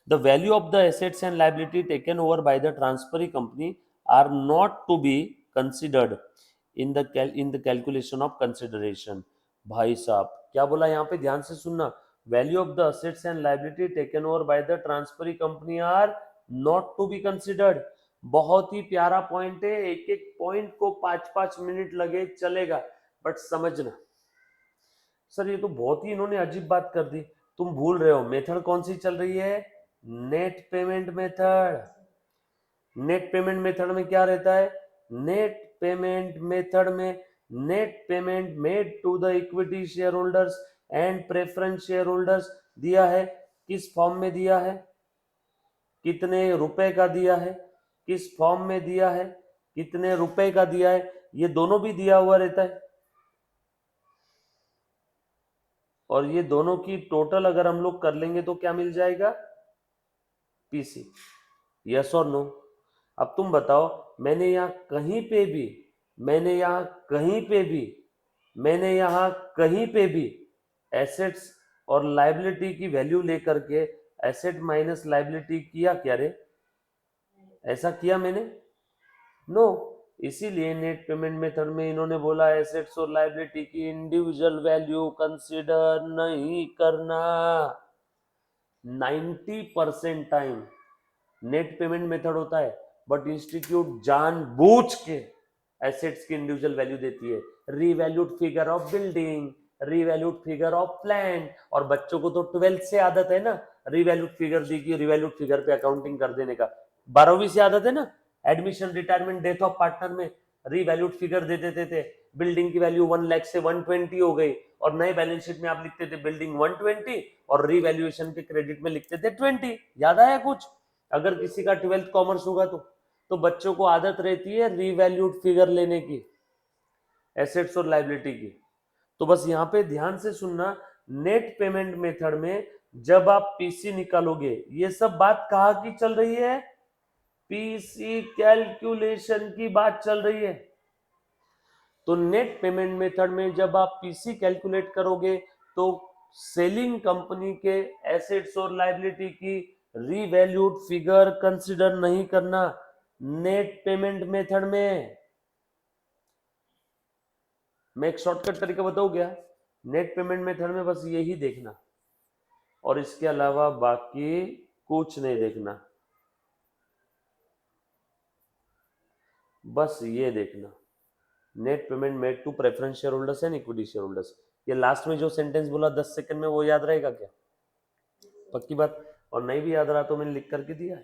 [SPEAKER 1] the value of the assets and liability taken over by the transferee company are not to be considered in the calculation of consideration. भाई साहब क्या बोला यहाँ पे, ध्यान से सुनना। Value of the assets and liability taken over by the transferee company are not to be considered. बहुत ही प्यारा पॉइंट है, एक एक पॉइंट को 5-5 मिनट लगे चलेगा, बट समझना। सर ये तो बहुत ही इन्होंने अजीब बात कर दी, तुम भूल रहे हो मेथड कौन सी चल रही है, net payment method. Net payment method में क्या रहता है, नेट पेमेंट मेथड में net payment made to the equity share holders and preference share holders दिया है, किस फॉर्म में दिया है, कितने रुपए का दिया है, किस फॉर्म में दिया है, कितने रुपए का दिया है, ये दोनों भी दिया हुआ रहता है। और ये दोनों की टोटल अगर हम लोग कर लेंगे तो क्या मिल जाएगा, पीसी। यस और नो। अब तुम बताओ, मैंने यहाँ कहीं पे भी मैंने यहाँ कहीं पे भी मैंने यहाँ कहीं पे भी एसेट्स और लाइबिलिटी की वैल्यू लेकर के एसेट माइनस लाइबिलिटी किया क्या रे, ऐसा किया मैंने, नो। इसीलिए नेट पेमेंट मेथड में इन्होंने बोला एसेट्स और लाइबिलिटी की इंडिविजुअल वैल्यू कंसीडर नहीं करना। 90% टाइम नेट पेमेंट मेथड होता है, बट इंस्टीट्यूट जानबूझ के एसेट्स की इंडिविजुअल वैल्यू देती है, revalued figure of building, revalued figure of plan. और बच्चों को तो 12th से आदत है ना, रीवैल्यूड फिगर दी की रीवैल्यूड फिगर पे अकाउंटिंग कर देने का। 12वीं से आदत है ना, admission retirement death of partner में रीवैल्यूड फिगर दे देते थे, बिल्डिंग की वैल्यू 1 लाख से 120 हो गई, और नए बैलेंस शीट में आप लिखते थे बिल्डिंग 120 और रीवैल्यूएशन के क्रेडिट में लिखते थे 20। याद आया कुछ, अगर किसी का 12th कॉमर्स होगा तो बच्चों को आदत रहती है रीवैल्यूड फिगर लेने की, एसेट्स और लाइबिलिटी की। तो बस यहाँ पे ध्यान से सुनना, नेट पेमेंट मेथड में जब आप पीसी निकालोगे, ये सब बात कहाँ की चल रही है, पीसी कैलकुलेशन की बात चल रही है। तो नेट पेमेंट मेथड में जब आप पीसी कैलकुलेट करोगे तो सेलिंग कंपनी के एसेट्स और लाइबिलिटी की रीवैल्यूड फिगर कंसीडर नहीं करना नेट पेमेंट मेथड में। मैं एक शॉर्टकट तरीका बताऊं क्या, नेट पेमेंट मेथड में बस यही देखना और इसके अलावा बाकी कुछ नहीं देखना, बस ये देखना, net payment made to preference share holders and equity share holders. ये लास्ट में जो सेंटेंस बोला 10 सेकंड में, वो याद रहेगा क्या, पक्की बात। और नहीं भी याद रहा तो मैंने लिख करके दिया है,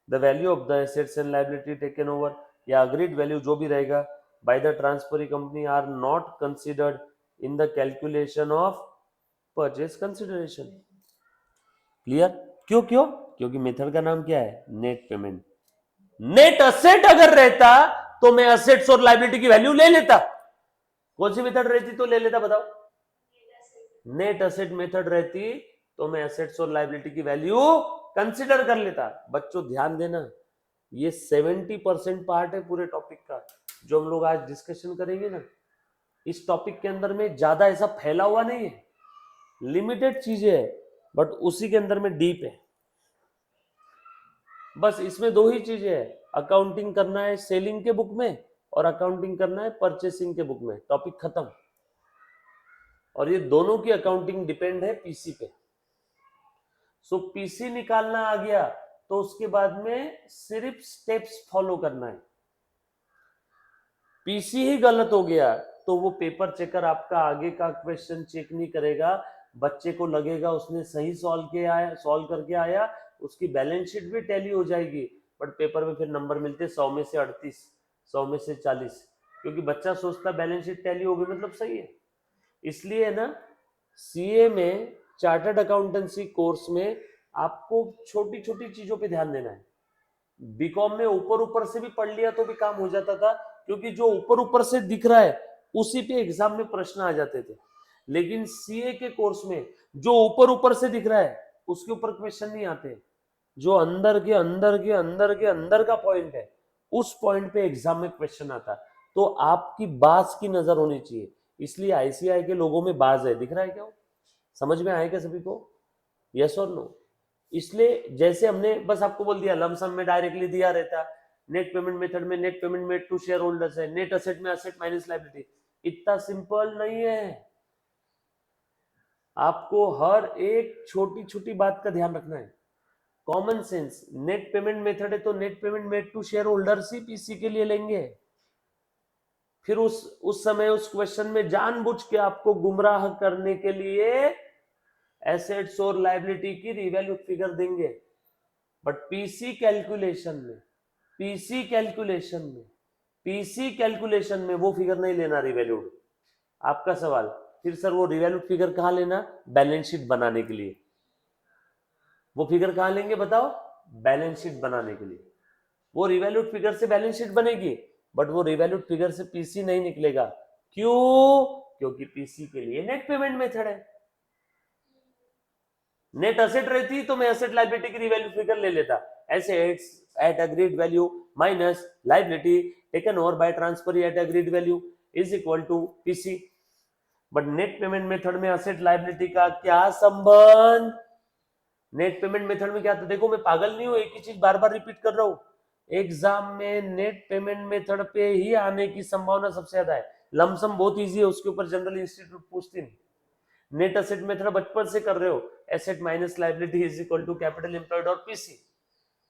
[SPEAKER 1] the value of the assets and liability taken over, या अग्रीड वैल्यू जो भी रहेगा by the transferee company are not considered in the calculation of purchase consideration. Clear, क्यों क्योंकि मेथड का नाम क्या है, नेट पेमेंट। नेट असेट अगर रहता तो मैं असेट्स और लायबिलिटी की वैल्यू ले लेता। कौन सी मेथड रहती तो ले लेता बताओ? नेट असेट मेथड रहती तो मैं असेट्स और लायबिलिटी की वैल्यू कंसिडर कर लेता। बच्चों ध्यान देना, ये 70% पार्ट है पूरे टॉपिक का जो हम लोग आज डिस्कशन करेंगे ना। इस टॉपिक के अंदर में ज्यादा ऐसा फैला हुआ नहीं है, लिमिटेड चीजें है, बट उसी के अंदर में डीप है। बस इसमें दो ही चीजें है, अकाउंटिंग करना है सेलिंग के बुक में और अकाउंटिंग करना है परचेसिंग के बुक में, टॉपिक खत्म। और ये दोनों की अकाउंटिंग डिपेंड है पीसी पे। सो पीसी निकालना आ गया तो उसके बाद में सिर्फ स्टेप्स फॉलो करना है। पीसी ही गलत हो गया तो वो पेपर चेकर आपका आगे का क्वेश्चन चेक नहीं करेगा। बच्चे को लगेगा उसने सही सॉल्व करके आया, उसकी बैलेंस शीट भी टैली हो जाएगी, बट पेपर में फिर नंबर मिलते 100 में से 38, 100 में से 40, क्योंकि बच्चा सोचता बैलेंस शीट टैली हो गई मतलब सही है। इसलिए है ना, सीए में चार्टर्ड अकाउंटेंसी कोर्स में आपको छोटी छोटी चीजों पे ध्यान देना है। बीकॉम में ऊपर ऊपर से भी पढ़ लिया तो भी काम हो जाता था, क्योंकि जो ऊपर ऊपर से दिख रहा है उसी पे एग्जाम में प्रश्न आ जाते थे। लेकिन सीए के कोर्स में जो ऊपर ऊपर से दिख रहा है उसके ऊपर क्वेश्चन नहीं आते। जो अंदर के अंदर के अंदर के अंदर का पॉइंट है उस पॉइंट पे एग्जाम में क्वेश्चन आता। तो आपकी बाज की नजर होनी चाहिए, इसलिए आईसीआई के लोगों में बाज है, दिख रहा है क्या? समझ में आएगा सभी को? यस और नो? इसलिए जैसे हमने बस आपको बोल दिया लमसम में डायरेक्टली दिया रहता, नेट पेमेंट मेथड में net payment made to share holders है, नेट असेट में असेट माइनस लायबिलिटी, इतना सिंपल नहीं है। आपको हर एक छोटी छोटी बात का ध्यान रखना है, common sense. Net payment method है तो net payment made to share holders ही पीसी के लिए लेंगे। फिर उस समय उस क्वेश्चन में जानबूझ के आपको गुमराह करने के लिए एसेट्स और लायबिलिटी की रिवैल्यू फिगर देंगे। बट पीसी कैलकुलेशन में वो फिगर नहीं लेना रिवैल्यूड। आपका सवाल फिर सर वो रिवैल्यूड फिगर कहां लेना? बैलेंस शीट बनाने के लिए। वो फिगर कहां लेंगे बताओ? बैलेंस शीट बनाने के लिए। वो रिवैल्यूड फिगर से बैलेंस शीट बनेगी, बट वो रिवैल्यूड फिगर से पीसी नहीं निकलेगा। क्यों? क्योंकि पीसी के लिए नेट पेमेंट मेथड है। नेट असेट रहती तो मैं असेट लायबिलिटी की रिवैल्यू फिगर ले लेता, assets at agreed value minus liability taken over by transfer at agreed value is equal to PC. But net payment method में असेट लायबिलिटी का क्या संबंध? नेट पेमेंट मेथड में क्या था? देखो मैं पागल नहीं हूं, एक ही चीज बार बार रिपीट कर रहा हूं। एग्जाम में नेट पेमेंट मेथड पे ही आने की संभावना सबसे ज्यादा है। लमसम बहुत इजी है, उसके ऊपर जनरल इंस्टीट्यूट पूछती नहीं। नेट असेट मेथड बचपन से कर रहे हो, asset minus liability is equal to capital employed और पीसी,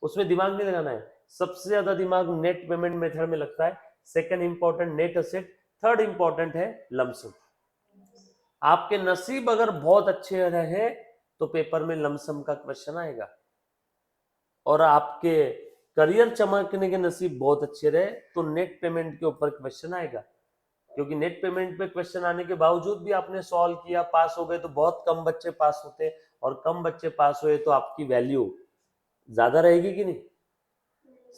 [SPEAKER 1] उसमें दिमाग नहीं लगाना है। सबसे ज्यादा दिमाग नेट पेमेंट मेथड में लगता है, second important net asset, third important है लमसम। आपके नसीब अगर बहुत अच्छे रहे तो पेपर में लमसम का क्वेश्चन आएगा, और आपके करियर चमकने के नसीब बहुत अच्छे रहे तो नेट पेमेंट के ऊपर क्वेश्चन आएगा। क्योंकि नेट पेमेंट पे क्वेश्चन आने के बावजूद भी आपने सॉल्व किया, पास हो गए, तो बहुत कम बच्चे पास होते, और कम बच्चे पास हुए तो आपकी वैल्यू ज्यादा रहेगी कि नहीं?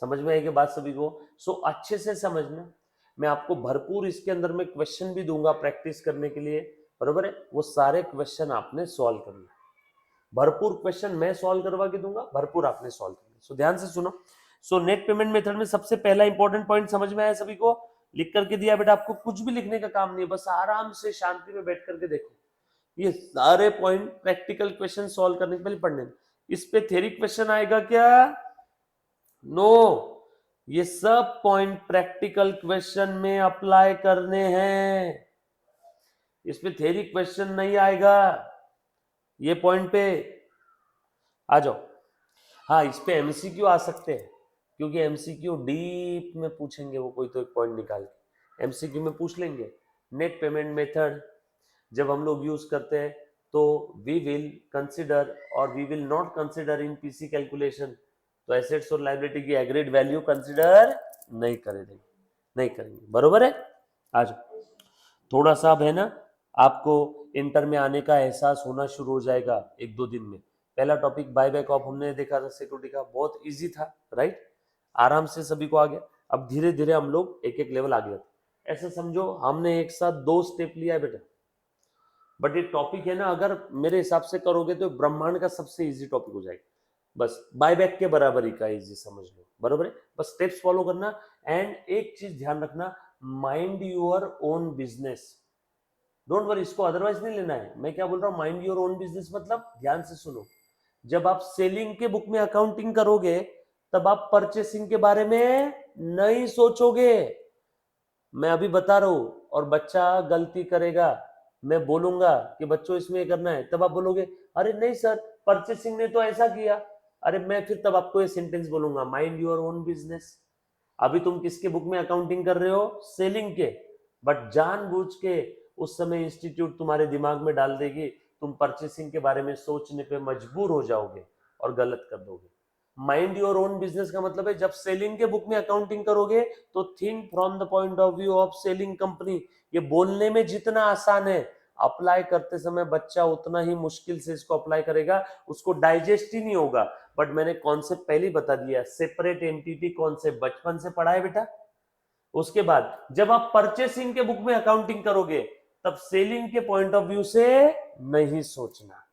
[SPEAKER 1] समझ में आएगी बात सभी को? सो अच्छे से समझना, मैं आपको भरपूर इसके अंदर में क्वेश्चन भी दूंगा प्रैक्टिस करने के लिए, बरोबर है? वो सारे क्वेश्चन आपने सॉल्व करना, भरपूर क्वेश्चन मैं सॉल्व करवा के दूंगा, भरपूर आपने सॉल्व करना। सो ध्यान से सुनो। सो नेट पेमेंट मेथड में सबसे पहला इंपॉर्टेंट पॉइंट समझ में आया सभी को? लिख करके दिया बेटा, आपको कुछ भी लिखने का काम नहीं है, बस आराम से शांति में बैठ करके देखो। ये सारे पॉइंट प्रैक्टिकल क्वेश्चन सॉल्व करने के पहले पढ़ने। इस पे थ्योरी क्वेश्चन आएगा क्या? नो, ये सब पॉइंट प्रैक्टिकल क्वेश्चन में अप्लाई करने हैं, इसमें थ्योरी क्वेश्चन नहीं आएगा। ये पॉइंट पे आ जाओ। हाँ, इस पे एमसीक्यू आ सकते हैं, क्योंकि एमसीक्यू डीप में पूछेंगे, वो कोई तो एक पॉइंट निकाल के एमसीक्यू में पूछ लेंगे। नेट पेमेंट मेथड जब हम लोग यूज करते हैं तो वी विल कंसिडर और we will not consider in PC calculation, तो एसेट्स और लायबिलिटी की एग्रीड वैल्यू कंसिडर नहीं करेंगे, बरोबर है? आ जाओ। थोड़ा सा अब है ना, आपको इंटर में आने का एहसास होना शुरू हो जाएगा एक दो दिन में। पहला टॉपिक बाय बैक ऑफ हमने देखा था सिक्योरिटी का, बहुत इजी था, राइट? आराम से सभी को आ गया। अब धीरे धीरे हम लोग एक एक लेवल आगे जाते। ऐसा समझो हमने एक साथ 2 स्टेप लिया है बेटा, बट ये टॉपिक है ना, अगर मेरे हिसाब से करोगे तो ब्रह्मांड का सबसे इजी टॉपिक हो जाएगा। बस बायबैक के बराबर ही का इजी समझ लो, बरोबर है। बस स्टेप्स फॉलो करना। एंड एक चीज ध्यान रखना, mind your own business, don't worry, इसको अदरवाइज नहीं लेना है। मैं क्या बोल रहा हूँ, माइंड योर ओन बिजनेस मतलब ध्यान से सुनो, जब आप सेलिंग के बुक में अकाउंटिंग करोगे तब आप परचेसिंग के बारे में नहीं सोचोगे। मैं अभी बता रहा हूं, और बच्चा गलती करेगा, मैं बोलूंगा कि बच्चों इसमें करना है, तब आप बोलोगे अरे नहीं सर परचेसिंग ने तो ऐसा किया। अरे मैं फिर तब आपको ये सेंटेंस बोलूंगा, माइंड योर ओन बिजनेस। अभी तुम किसके बुक में अकाउंटिंग कर रहे हो, सेलिंग के, बट जानबूझ के उस समय इंस्टीट्यूट तुम्हारे दिमाग में डाल देगी, तुम परचेसिंग के बारे में सोचने पे मजबूर हो जाओगे और गलत कर दोगे। माइंड योर ओन बिजनेस का मतलब है जब सेलिंग के बुक में अकाउंटिंग करोगे तो think from the point of view of selling company. ये बोलने में जितना आसान है, अप्लाई करते समय बच्चा उतना ही मुश्किल से इसको अप्लाई करेगा, उसको डाइजेस्ट ही नहीं होगा। बट मैंने कॉन्सेप्ट पहले ही बता दिया, सेपरेट एंटिटी कॉन्सेप्ट बचपन से पढ़ा है बेटा। उसके बाद जब आप परचेसिंग के बुक में अकाउंटिंग करोगे तब सेलिंग के पॉइंट ऑफ व्यू से नहीं सोचना।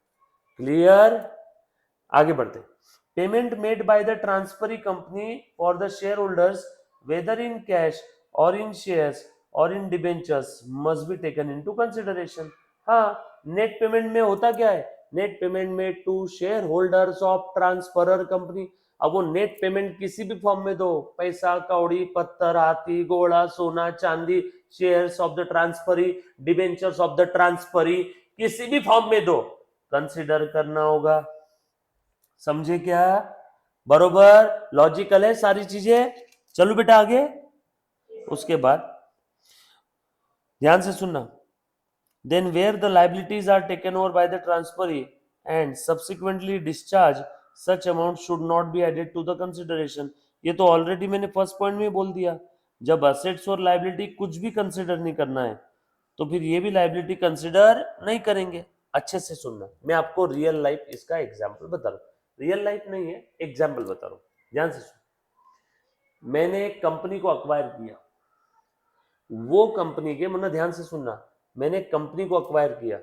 [SPEAKER 1] क्लियर? आगे बढ़ते। Payment made by the transferee company for the share holders whether in cash और इन शेयर्स और in debentures must be taken into consideration. हाँ, नेट पेमेंट में होता क्या है, नेट पेमेंट में to share holders of transferor company. अब वो नेट पेमेंट किसी भी फॉर्म में दो, पैसा कौड़ी पत्थर हाथी घोड़ा सोना चांदी, shares of the transferee, debentures of the transferee, किसी भी फॉर्म में दो, कंसिडर करना होगा। समझे क्या? बरोबर लॉजिकल है सारी चीजें। चलो बेटा आगे। उसके बाद ध्यान से सुनना, then where the liabilities are taken over by the transferee and subsequently discharged, such amount should not be added to the consideration। ये तो ऑलरेडी मैंने फर्स्ट पॉइंट में बोल दिया, जब असेट्स और लाइबिलिटी कुछ भी कंसिडर नहीं करना है तो फिर ये भी लाइबिलिटी कंसिडर नहीं करेंगे। अच्छे से सुनना, मैं आपको रियल लाइफ इसका एग्जाम्पल बता रहा हूँ, रियल लाइफ नहीं है, एग्जाम्पल बता रहा हूँ, ध्यान से सुन। मैंने एक कंपनी को अक्वायर किया, वो कंपनी के, मतलब ध्यान से सुनना, मैंने कंपनी को अक्वायर किया,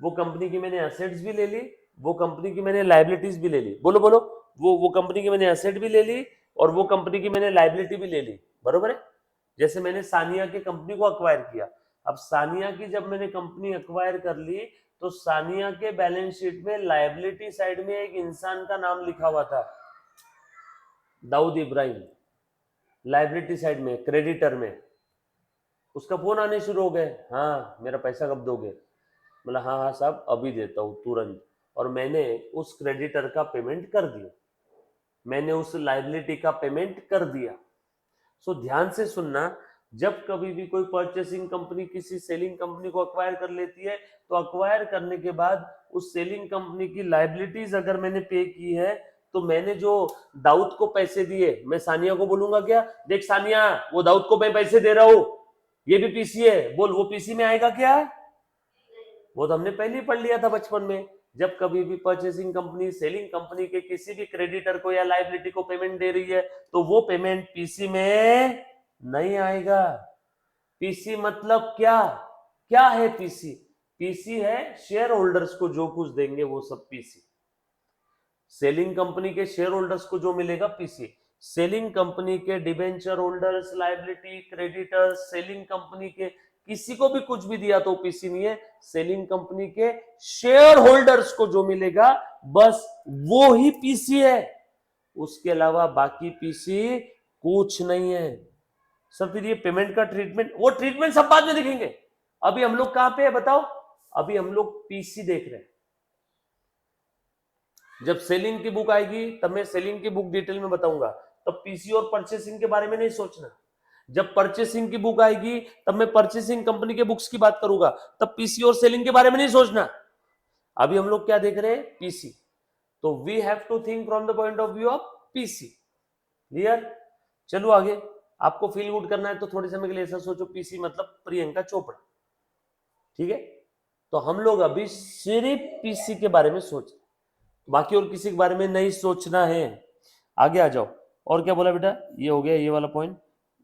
[SPEAKER 1] वो कंपनी की मैंने एसेट्स भी ले ली, वो कंपनी की मैंने लाइबिलिटीज भी ले ली। बोलो बोलो, वो कंपनी की मैंने एसेट भी ले ली और वो कंपनी की मैंने लाइबिलिटी भी ले ली, बरोबर है। जैसे मैंने सानिया की कंपनी को अक्वायर किया, अब सानिया की जब मैंने कंपनी अक्वायर कर ली तो सानिया के बैलेंस शीट में लाइबिलिटी साइड में एक इंसान का नाम लिखा हुआ था, दाऊद इब्राहिम। लाइबिलिटी साइड में क्रेडिटर में उसका फोन आने शुरू हो गए, हाँ मेरा पैसा कब दोगे, बोला हाँ हाँ साहब अभी देता हूँ तुरंत, और मैंने उस क्रेडिटर का पेमेंट कर दिया, मैंने उस लाइबिलिटी का पेमेंट कर दिया। सो ध्यान से सुनना, जब कभी भी कोई परचेसिंग कंपनी किसी सेलिंग कंपनी को अक्वायर कर लेती है तो अक्वायर करने के बाद उस सेलिंग कंपनी की लाइबिलिटीज अगर मैंने पे की है तो मैंने जो दाऊद को पैसे दिए, मैं सानिया को बोलूंगा क्या, देख सानिया वो दाऊद को मैं पैसे दे रहा हूं, ये भी पीसी है, बोल वो पीसी में आएगा क्या? वो तो हमने पहले ही पढ़ लिया था बचपन में। जब कभी भी परचेसिंग कंपनी सेलिंग कंपनी के किसी भी क्रेडिटर को या लाइबिलिटी को पेमेंट दे रही है तो वो पेमेंट पीसी में नहीं आएगा। पीसी मतलब क्या, क्या है पीसी? पीसी है शेयर होल्डर्स को जो कुछ देंगे वो सब पीसी, सेलिंग कंपनी के शेयर होल्डर्स को जो मिलेगा पीसी, सेलिंग कंपनी के debenture holders, liability, creditors, selling company के किसी को भी कुछ भी दिया तो पीसी नहीं है, सेलिंग कंपनी के शेयर होल्डर्स को जो मिलेगा बस वो ही पीसी है, उसके अलावा बाकी पीसी कुछ नहीं है। सर फिर ये पेमेंट का ट्रीटमेंट, वो ट्रीटमेंट सब बाद में देखेंगे, अभी हम लोग कहां पे है बताओ, अभी हम लोग पीसी देख रहे हैं। जब सेलिंग की बुक आएगी तब मैं सेलिंग की बुक डिटेल में बताऊंगा, तब पीसी और परचेसिंग के बारे में नहीं सोचना। जब परचेसिंग की बुक आएगी तब मैं परचेसिंग कंपनी के बुक्स की बात करूंगा, तब पीसी और सेलिंग के बारे में नहीं सोचना। अभी हम लोग क्या देख रहे हैं, पीसी। तो we have to think from the point of view of PC. Clear? चलो आगे। आपको फील गुड करना है तो थोड़े समय के लिए ऐसा सोचो, पीसी मतलब प्रियंका चोपड़ा, ठीक है। तो हम लोग अभी सिर्फ पीसी के बारे में सोच, बाकी और किसी के बारे में नहीं सोचना है। आगे आ जाओ। और क्या बोला बेटा, ये हो गया ये वाला पॉइंट।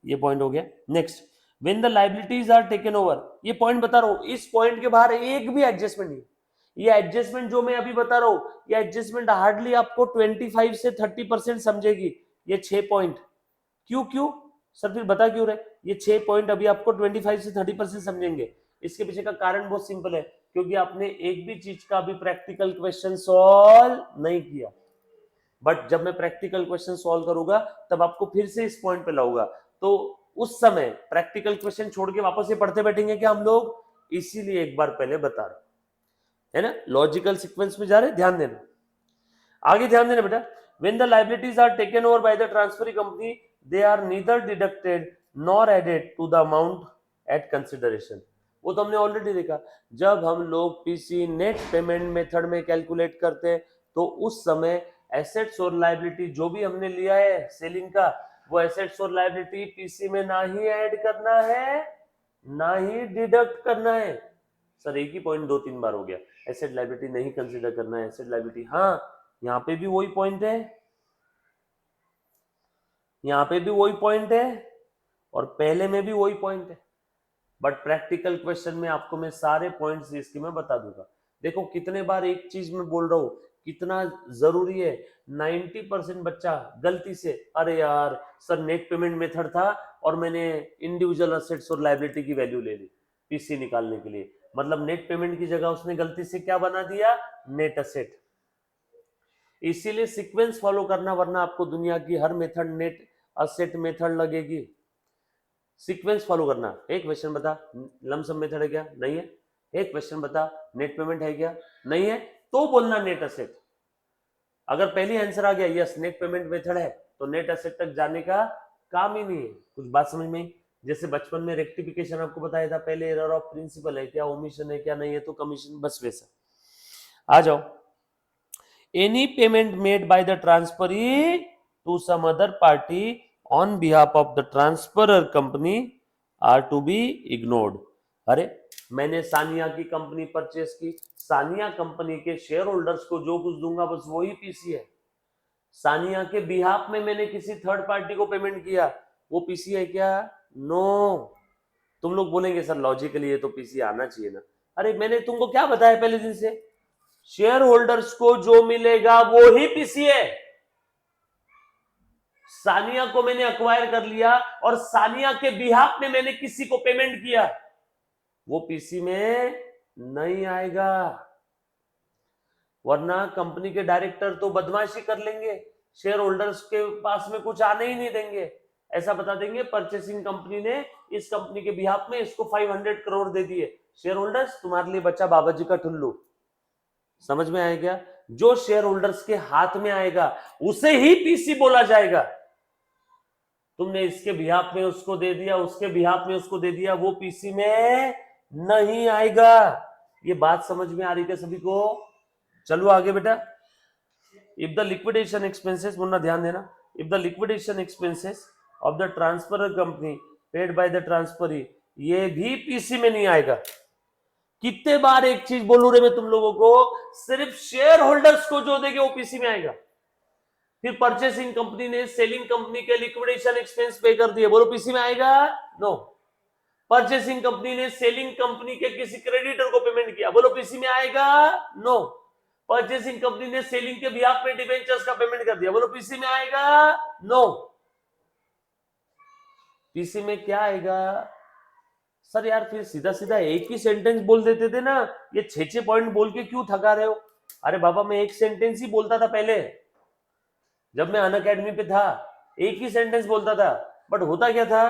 [SPEAKER 1] ये पॉइंट हो गया। Next, when the liabilities are taken over, ये पॉइंट बता रहा हूं, इस पॉइंट के बाहर एक भी एडजस्टमेंट नहीं। ये एडजस्टमेंट जो मैं अभी बता रहा हूं, ये एडजस्टमेंट हार्डली आपको 25 से 30% समझेगी। ये 6 पॉइंट, क्यों क्यों सर, फिर बता क्यों रहे? ये 6 पॉइंट अभी आपको 25 से 30% समझेंगे। इसके पीछे का कारण बहुत सिंपल है, क्योंकि आपने एक भी चीज का अभी प्रैक्टिकल क्वेश्चन सॉल्व नहीं किया। बट जब मैं प्रैक्टिकल क्वेश्चन सॉल्व करूंगा तब आपको फिर से इस पॉइंट पे लाऊंगा, तो उस समय प्रैक्टिकल क्वेश्चन छोड़ के वापस ये पढ़ते बैठेंगे क्या हम लोग? इसीलिए एक बार पहले बता रहा हूं, है ना, लॉजिकल सीक्वेंस में जा रहे, ध्यान देना। आगे ध्यान देना बेटा, when the liabilities are taken over by the transferring company, they are neither deducted nor added to the amount at consideration। वो तो हमने ऑलरेडी देखा, जब हम लोग पीसी नेट पेमेंट मेथड में कैलकुलेट करते हैं तो उस समय एसेट्स और लायबिलिटी जो भी हमने लिया है सेलिंग का, वो एसेट्स और लायबिलिटी पीसी में ना ही ऐड करना है ना ही डिडक्ट करना है। सर एक ही पॉइंट 2-3 बार हो गया, एसेट लायबिलिटी नहीं कंसीडर करना है, एसेट लायबिलिटी, हाँ यहां पे भी वही पॉइंट है, यहां पे भी वही पॉइंट है और पहले में भी वही पॉइंट है। बट प्रैक्टिकल क्वेश्चन में आपको मैं सारे पॉइंट्स इसके मैं बता दूंगा। देखो कितने बार एक चीज में बोल रहा हूं, कितना जरूरी है। 90% बच्चा गलती से, अरे यार सर नेट पेमेंट मेथड था और मैंने इंडिविजुअल असेट्स और लायबिलिटी की वैल्यू ले ली पीसी निकालने के लिए, मतलब नेट पेमेंट की जगह उसने गलती से क्या बना दिया, नेट असेट। इसीलिए सीक्वेंस फॉलो करना, वरना आपको दुनिया की हर मेथड नेट असेट मेथड लगेगी। सीक्वेंस फॉलो करना। एक क्वेश्चन बता लमसम मेथड है क्या, नहीं है। एक क्वेश्चन बता नेट पेमेंट है क्या, नहीं है, तो बोलना नेट असेट। अगर पहली आंसर आ गया यस नेट पेमेंट मेथड है, तो नेट असेट तक जाने का काम ही नहीं है। कुछ बात समझ में? जैसे बचपन में रेक्टिफिकेशन आपको बताया था, पहले एरर ऑफ प्रिंसिपल है क्या, ओमिशन है क्या, नहीं है तो कमीशन, बस वैसा। आ जाओ, any payment made by the transferee to some other party on behalf of the transferor company are to be ignored। अरे मैंने सानिया की कंपनी परचेस की, सानिया कंपनी के शेयर होल्डर्स को जो कुछ दूंगा बस वही पीसी है। सानिया के बिहाफ में मैंने किसी थर्ड पार्टी को पेमेंट किया, वो पीसी है क्या? नो। तुम लोग बोलेंगे सर लॉजिकली ये तो पीसी आना चाहिए ना। अरे मैंने तुमको क्या बताया पहले दिन से, शेयर होल्डर्स को जो मिलेगा वो ही पीसी है। सानिया को मैंने अक्वायर कर लिया और सानिया के बिहाफ में मैंने किसी को पेमेंट किया, वो पीसी में नहीं आएगा। वरना कंपनी के डायरेक्टर तो बदमाशी कर लेंगे, शेयर होल्डर्स के पास में कुछ आने ही नहीं देंगे। ऐसा बता देंगे परचेसिंग कंपनी ने इस कंपनी के बिहाफ में इसको 500 करोड़ दे दिए, शेयर होल्डर्स तुम्हारे लिए बच्चा बाबा जी का ठुल्लू। समझ में आया क्या? जो शेयर होल्डर्स के हाथ में आएगा उसे ही पीसी बोला जाएगा। तुमने इसके बिहाफ में उसको दे दिया, उसके बिहाफ में उसको दे दिया, वो पीसी में नहीं आएगा। ये बात समझ में आ रही है सभी को? चलो आगे बेटा। If the liquidation expenses, Munna ध्यान देना, if the liquidation expenses of the transferor company paid by the transferee, ये भी पीसी में नहीं आएगा। कितने बार एक चीज बोलूं रे मैं तुम लोगों को, सिर्फ शेयर होल्डर्स को जो देंगे वो पीसी में आएगा। फिर परचेसिंग कंपनी ने सेलिंग कंपनी के लिक्विडेशन एक्सपेंस पे कर दिए, बोलो पीसी में आएगा? नो। परचेसिंग कंपनी ने सेलिंग कंपनी के किसी क्रेडिटर को पेमेंट किया, बोलो पीसी में आएगा? नो। परचेसिंग कंपनी ने सेलिंग के बिहाफ में डिबेंचर्स का पेमेंट कर दिया, बोलो पीसी में आएगा? नो। पीसी में क्या आएगा? सर यार फिर सीधा सीधा एक ही सेंटेंस बोल देते थे ना, ये 6 पॉइंट बोल के क्यों थका रहे हो? अरे बाबा मैं एक सेंटेंस ही बोलता था पहले, जब मैं अनअकैडमी पे था एक ही सेंटेंस बोलता था। बट होता क्या था,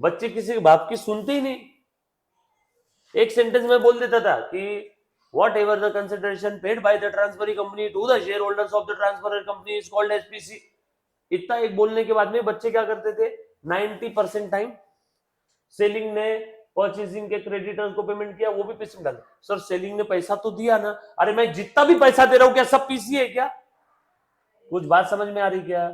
[SPEAKER 1] बच्चे किसी के बाप की सुनते ही नहीं। एक सेंटेंस में बोल देता था कि whatever the consideration paid by the transferring company to the share holders of the transferor company is called as PC. इतना एक बोलने के बाद में बच्चे क्या करते थे, 90% टाइम सेलिंग ने परचेसिंग के क्रेडिटर्स को पेमेंट किया, वो भी पीसी में डाल। सर सेलिंग ने पैसा तो दिया ना, अरे मैं जितना भी पैसा दे रहा हूं क्या सब पीसी है क्या? कुछ बात समझ में आ रही क्या?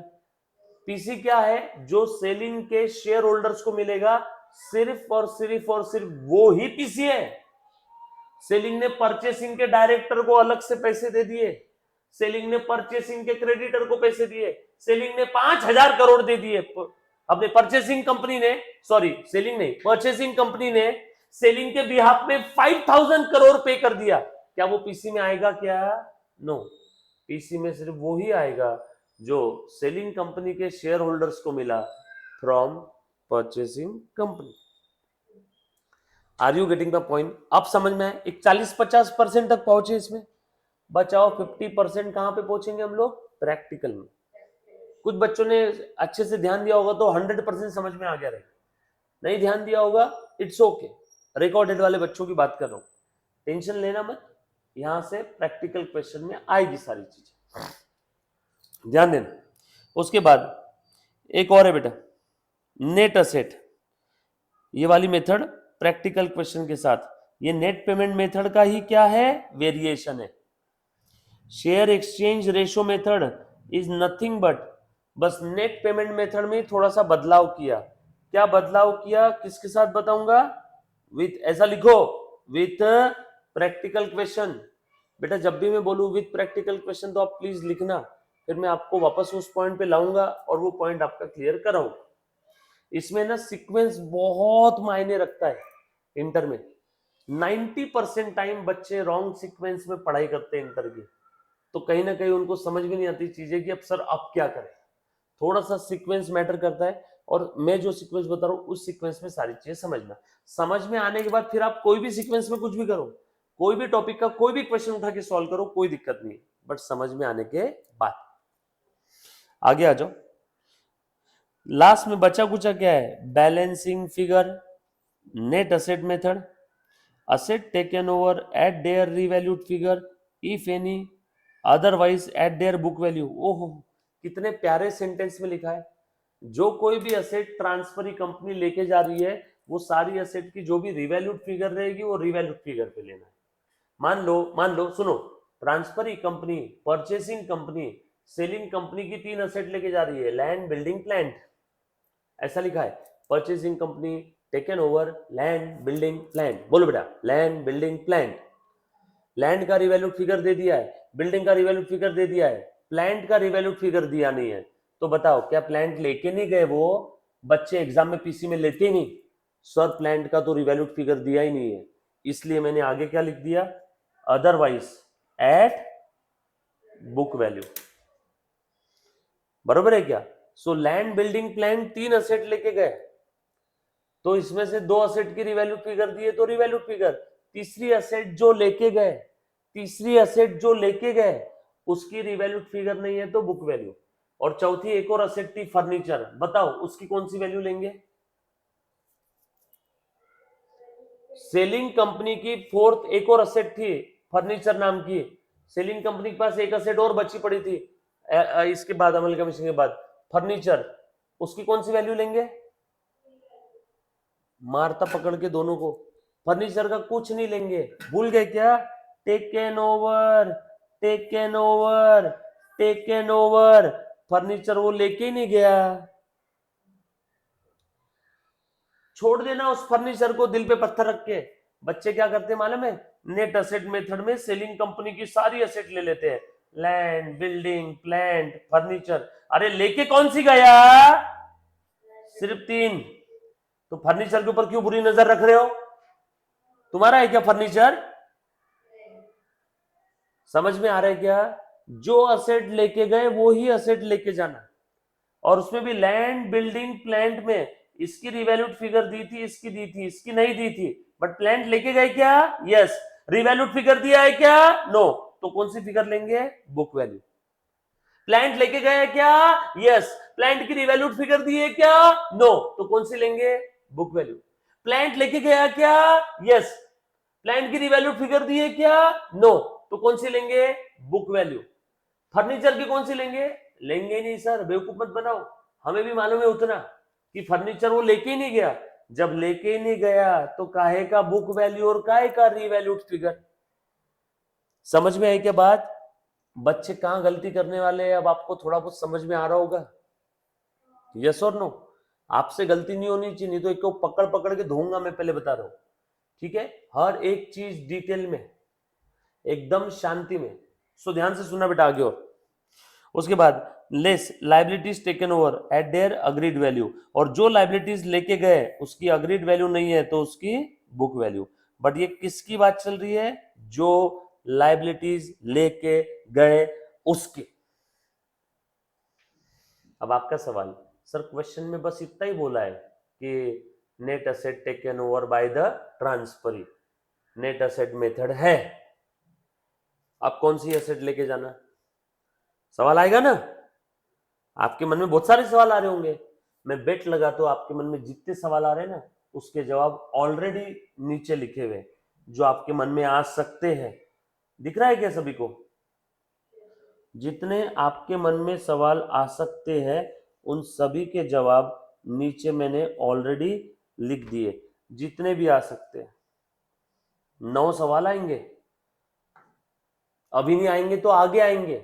[SPEAKER 1] पीसी क्या है? जो सेलिंग के शेयर होल्डर्स को मिलेगा सिर्फ और सिर्फ वो ही पीसी है। सेलिंग ने परचेसिंग के डायरेक्टर को अलग से पैसे दे दिए, सेलिंग ने परचेसिंग के क्रेडिटर को पैसे दिए, सेलिंग ने 5000 करोड़ दे दिए अपने परचेसिंग कंपनी ने, सॉरी सेलिंग नहीं, परचेसिंग कंपनी ने सेलिंग के बिहाफ में 5000 करोड़ पे कर दिया, क्या वो पीसी में आएगा क्या? नो, पीसी में सिर्फ वो ही आएगा जो सेलिंग कंपनी के शेयर होल्डर्स को मिला from purchasing company. Are you getting the point? अब समझ में आए? एक 40-50% तक पहुंचे, इसमें बचाओ 50% कहां पे पहुंचेंगे हम लोग? प्रैक्टिकल में। कुछ बच्चों ने अच्छे से ध्यान दिया होगा तो 100% समझ में आ गया रहेगा, नहीं ध्यान दिया होगा इट्स ओके। रिकॉर्डेड वाले बच्चों की बात कर रहा हूं, टेंशन लेना मत, यहां से प्रैक्टिकल क्वेश्चन में आएगी सारी चीजें, ध्यान देना। उसके बाद एक और है बेटा, नेट असेट, ये वाली मेथड प्रैक्टिकल क्वेश्चन के साथ, ये नेट पेमेंट मेथड का ही क्या है? वेरिएशन है। Share exchange ratio method is nothing but, बस नेट पेमेंट मेथड में थोड़ा सा बदलाव किया। क्या बदलाव किया, किसके साथ बताऊंगा? विथ, ऐसा लिखो, विथ प्रैक्टिकल क्वेश्चन। बेटा जब भी मैं बोलूं विथ प्रैक्टिकल क्वेश्चन तो आप प्लीज लिखना, फिर मैं आपको वापस उस पॉइंट पे लाऊंगा और वो पॉइंट आपका क्लियर कराऊंगा। इसमें ना सीक्वेंस बहुत मायने रखता है। इंटर में 90% टाइम बच्चे रॉन्ग सीक्वेंस में पढ़ाई करते हैं इंटर की, तो कहीं ना कहीं उनको समझ भी नहीं आती चीजें कि अब सर अब क्या करें। थोड़ा सा सीक्वेंस मैटर करता है, और मैं जो सीक्वेंस बता रहा हूँ उस सीक्वेंस में सारी चीजें समझना। समझ में आने के बाद फिर आप कोई भी सीक्वेंस में कुछ भी करो, कोई भी टॉपिक का कोई भी क्वेश्चन उठा के सॉल्व करो, कोई दिक्कत नहीं, बट समझ में आने के बाद। आगे आ जाओ, लास्ट में बचा कुचा क्या है? Balancing figure, net asset method, asset taken over eight there revalued figure if any, otherwise eight their book value. ओहो, कितने प्यारे सेंटेंस में लिखा है। जो कोई भी असेट ट्रांसफरी कंपनी लेके जा रही है, वो सारी असेट की जो भी रिवैल्यूड फिगर रहेगी वो रिवैल्यूड फिगर पे लेना है। मान लो सुनो, transferee company, purchasing company, selling company की 3 असेट लेके जा रही है, लैंड, बिल्डिंग, प्लांट, ऐसा लिखा है। Purchasing company taken over land, building, plant. बोलो बेटा, लैंड, बिल्डिंग, प्लांट। लैंड का रिवैल्यूड फिगर दे दिया है, बिल्डिंग का रिवैल्यूड फिगर दे दिया है, प्लांट का रिवैल्यूड फिगर दिया नहीं है, तो बताओ क्या प्लांट लेके नहीं गए? वो बच्चे एग्जाम में पीसी में लेते ही नहीं, सर प्लांट का तो रिवैल्यूड फिगर दिया ही नहीं है, इसलिए मैंने आगे क्या लिख दिया? Otherwise at book value. बरोबर है क्या? So land, building, plant 3 asset लेके गए, तो इसमें से 2 असेट की रिवैल्यू फिगर दी है तो रिवैल्यू फिगर, तीसरी असेट जो लेके गए, तीसरी असेट जो लेके गए उसकी रिवैल्यू फिगर नहीं है तो बुक वैल्यू, और चौथी एक और असेट थी फर्नीचर, बताओ उसकी कौन सी वैल्यू लेंगे? सेलिंग कंपनी की फोर्थ एक और असेट थी फर्नीचर नाम की, सेलिंग कंपनी के पास एक असेट और बची पड़ी थी इसके बाद, अमल कमीशन के बाद, फर्नीचर, उसकी कौन सी वैल्यू लेंगे? मारता पकड़ के दोनों को, फर्नीचर का कुछ नहीं लेंगे, भूल गए क्या? Taken over, taken over, taken over, furniture वो लेके ही नहीं गया, छोड़ देना उस फर्नीचर को दिल पे पत्थर रख के। बच्चे क्या करते हैं मालूम है? नेट असेट मेथड में सेलिंग कंपनी की सारी असेट ले लेते हैं, लैंड, बिल्डिंग, प्लांट, फर्नीचर, अरे लेके कौन सी गया? सिर्फ 3, तो फर्नीचर के ऊपर क्यों बुरी नजर रख रहे हो? तुम्हारा है क्या फर्नीचर? समझ में आ रहा है क्या? जो असेट लेके गए वो ही असेट लेके जाना, और उसमें भी लैंड, बिल्डिंग, प्लांट में इसकी रिवैल्यूड फिगर दी थी, इसकी दी थी, इसकी नहीं दी थी, बट प्लांट लेके गए क्या? यस। रिवैल्यूड फिगर दिया है क्या? नो, तो कौन सी फिगर लेंगे? Book value. प्लांट लेके गए क्या? यस। प्लांट की रिवैल्यूड फिगर दी है क्या? नो, तो कौन सी लेंगे? Book value. प्लांट लेके गया क्या? यस। प्लांट की रिवैल्यूड फिगर दी है क्या? नो, तो कौन सी लेंगे? Book value. फर्नीचर की कौन सी लेंगे? लेंगे ही नहीं सर, बेवकूफ मत बनाओ, हमें भी मालूम है उतना कि फर्नीचर वो लेके ही नहीं गया, जब लेके ही नहीं गया तो काहे का बुक वैल्यू और काहे का रिवैल्यूड फिगर। समझ में आई क्या बात? बच्चे कहां गलती करने वाले हैं, अब आपको थोड़ा बहुत समझ में आ रहा होगा, यस और नो? आपसे गलती नहीं होनी चाहिए, नहीं तो एक को पकड़ पकड़ के धोऊंगा, मैं पहले बता रहा हूं, ठीक है? हर एक चीज डिटेल में, एकदम शांति में। सो ध्यान से सुनना बेटा आगे। और उसके बाद less liabilities taken over eight there agreed value, और जो लाइबिलिटीज लेके गए उसकी अग्रीड वैल्यू नहीं है तो उसकी बुक वैल्यू। बट ये किसकी बात चल रही है? जो लाइबिलिटीज लेके गए उसके। अब आपका सवाल, सर क्वेश्चन में बस इतना ही बोला है कि net asset taken over by the transferee, net asset method है, आप कौन सी असेट लेके जाना? सवाल आएगा ना? आपके मन में बहुत सारे सवाल आ रहे होंगे, मैं बेट लगाता हूं आपके मन में जितने सवाल आ रहे हैं ना उसके जवाब ऑलरेडी नीचे लिखे हुए जो आपके मन में आ सकते हैं। दिख रहा है क्या सभी को? जितने आपके मन में सवाल आ सकते हैं उन सभी के जवाब नीचे मैंने ऑलरेडी लिख दिए, जितने भी आ सकते हैं। 9 सवाल आएंगे, अभी नहीं आएंगे तो आगे आएंगे,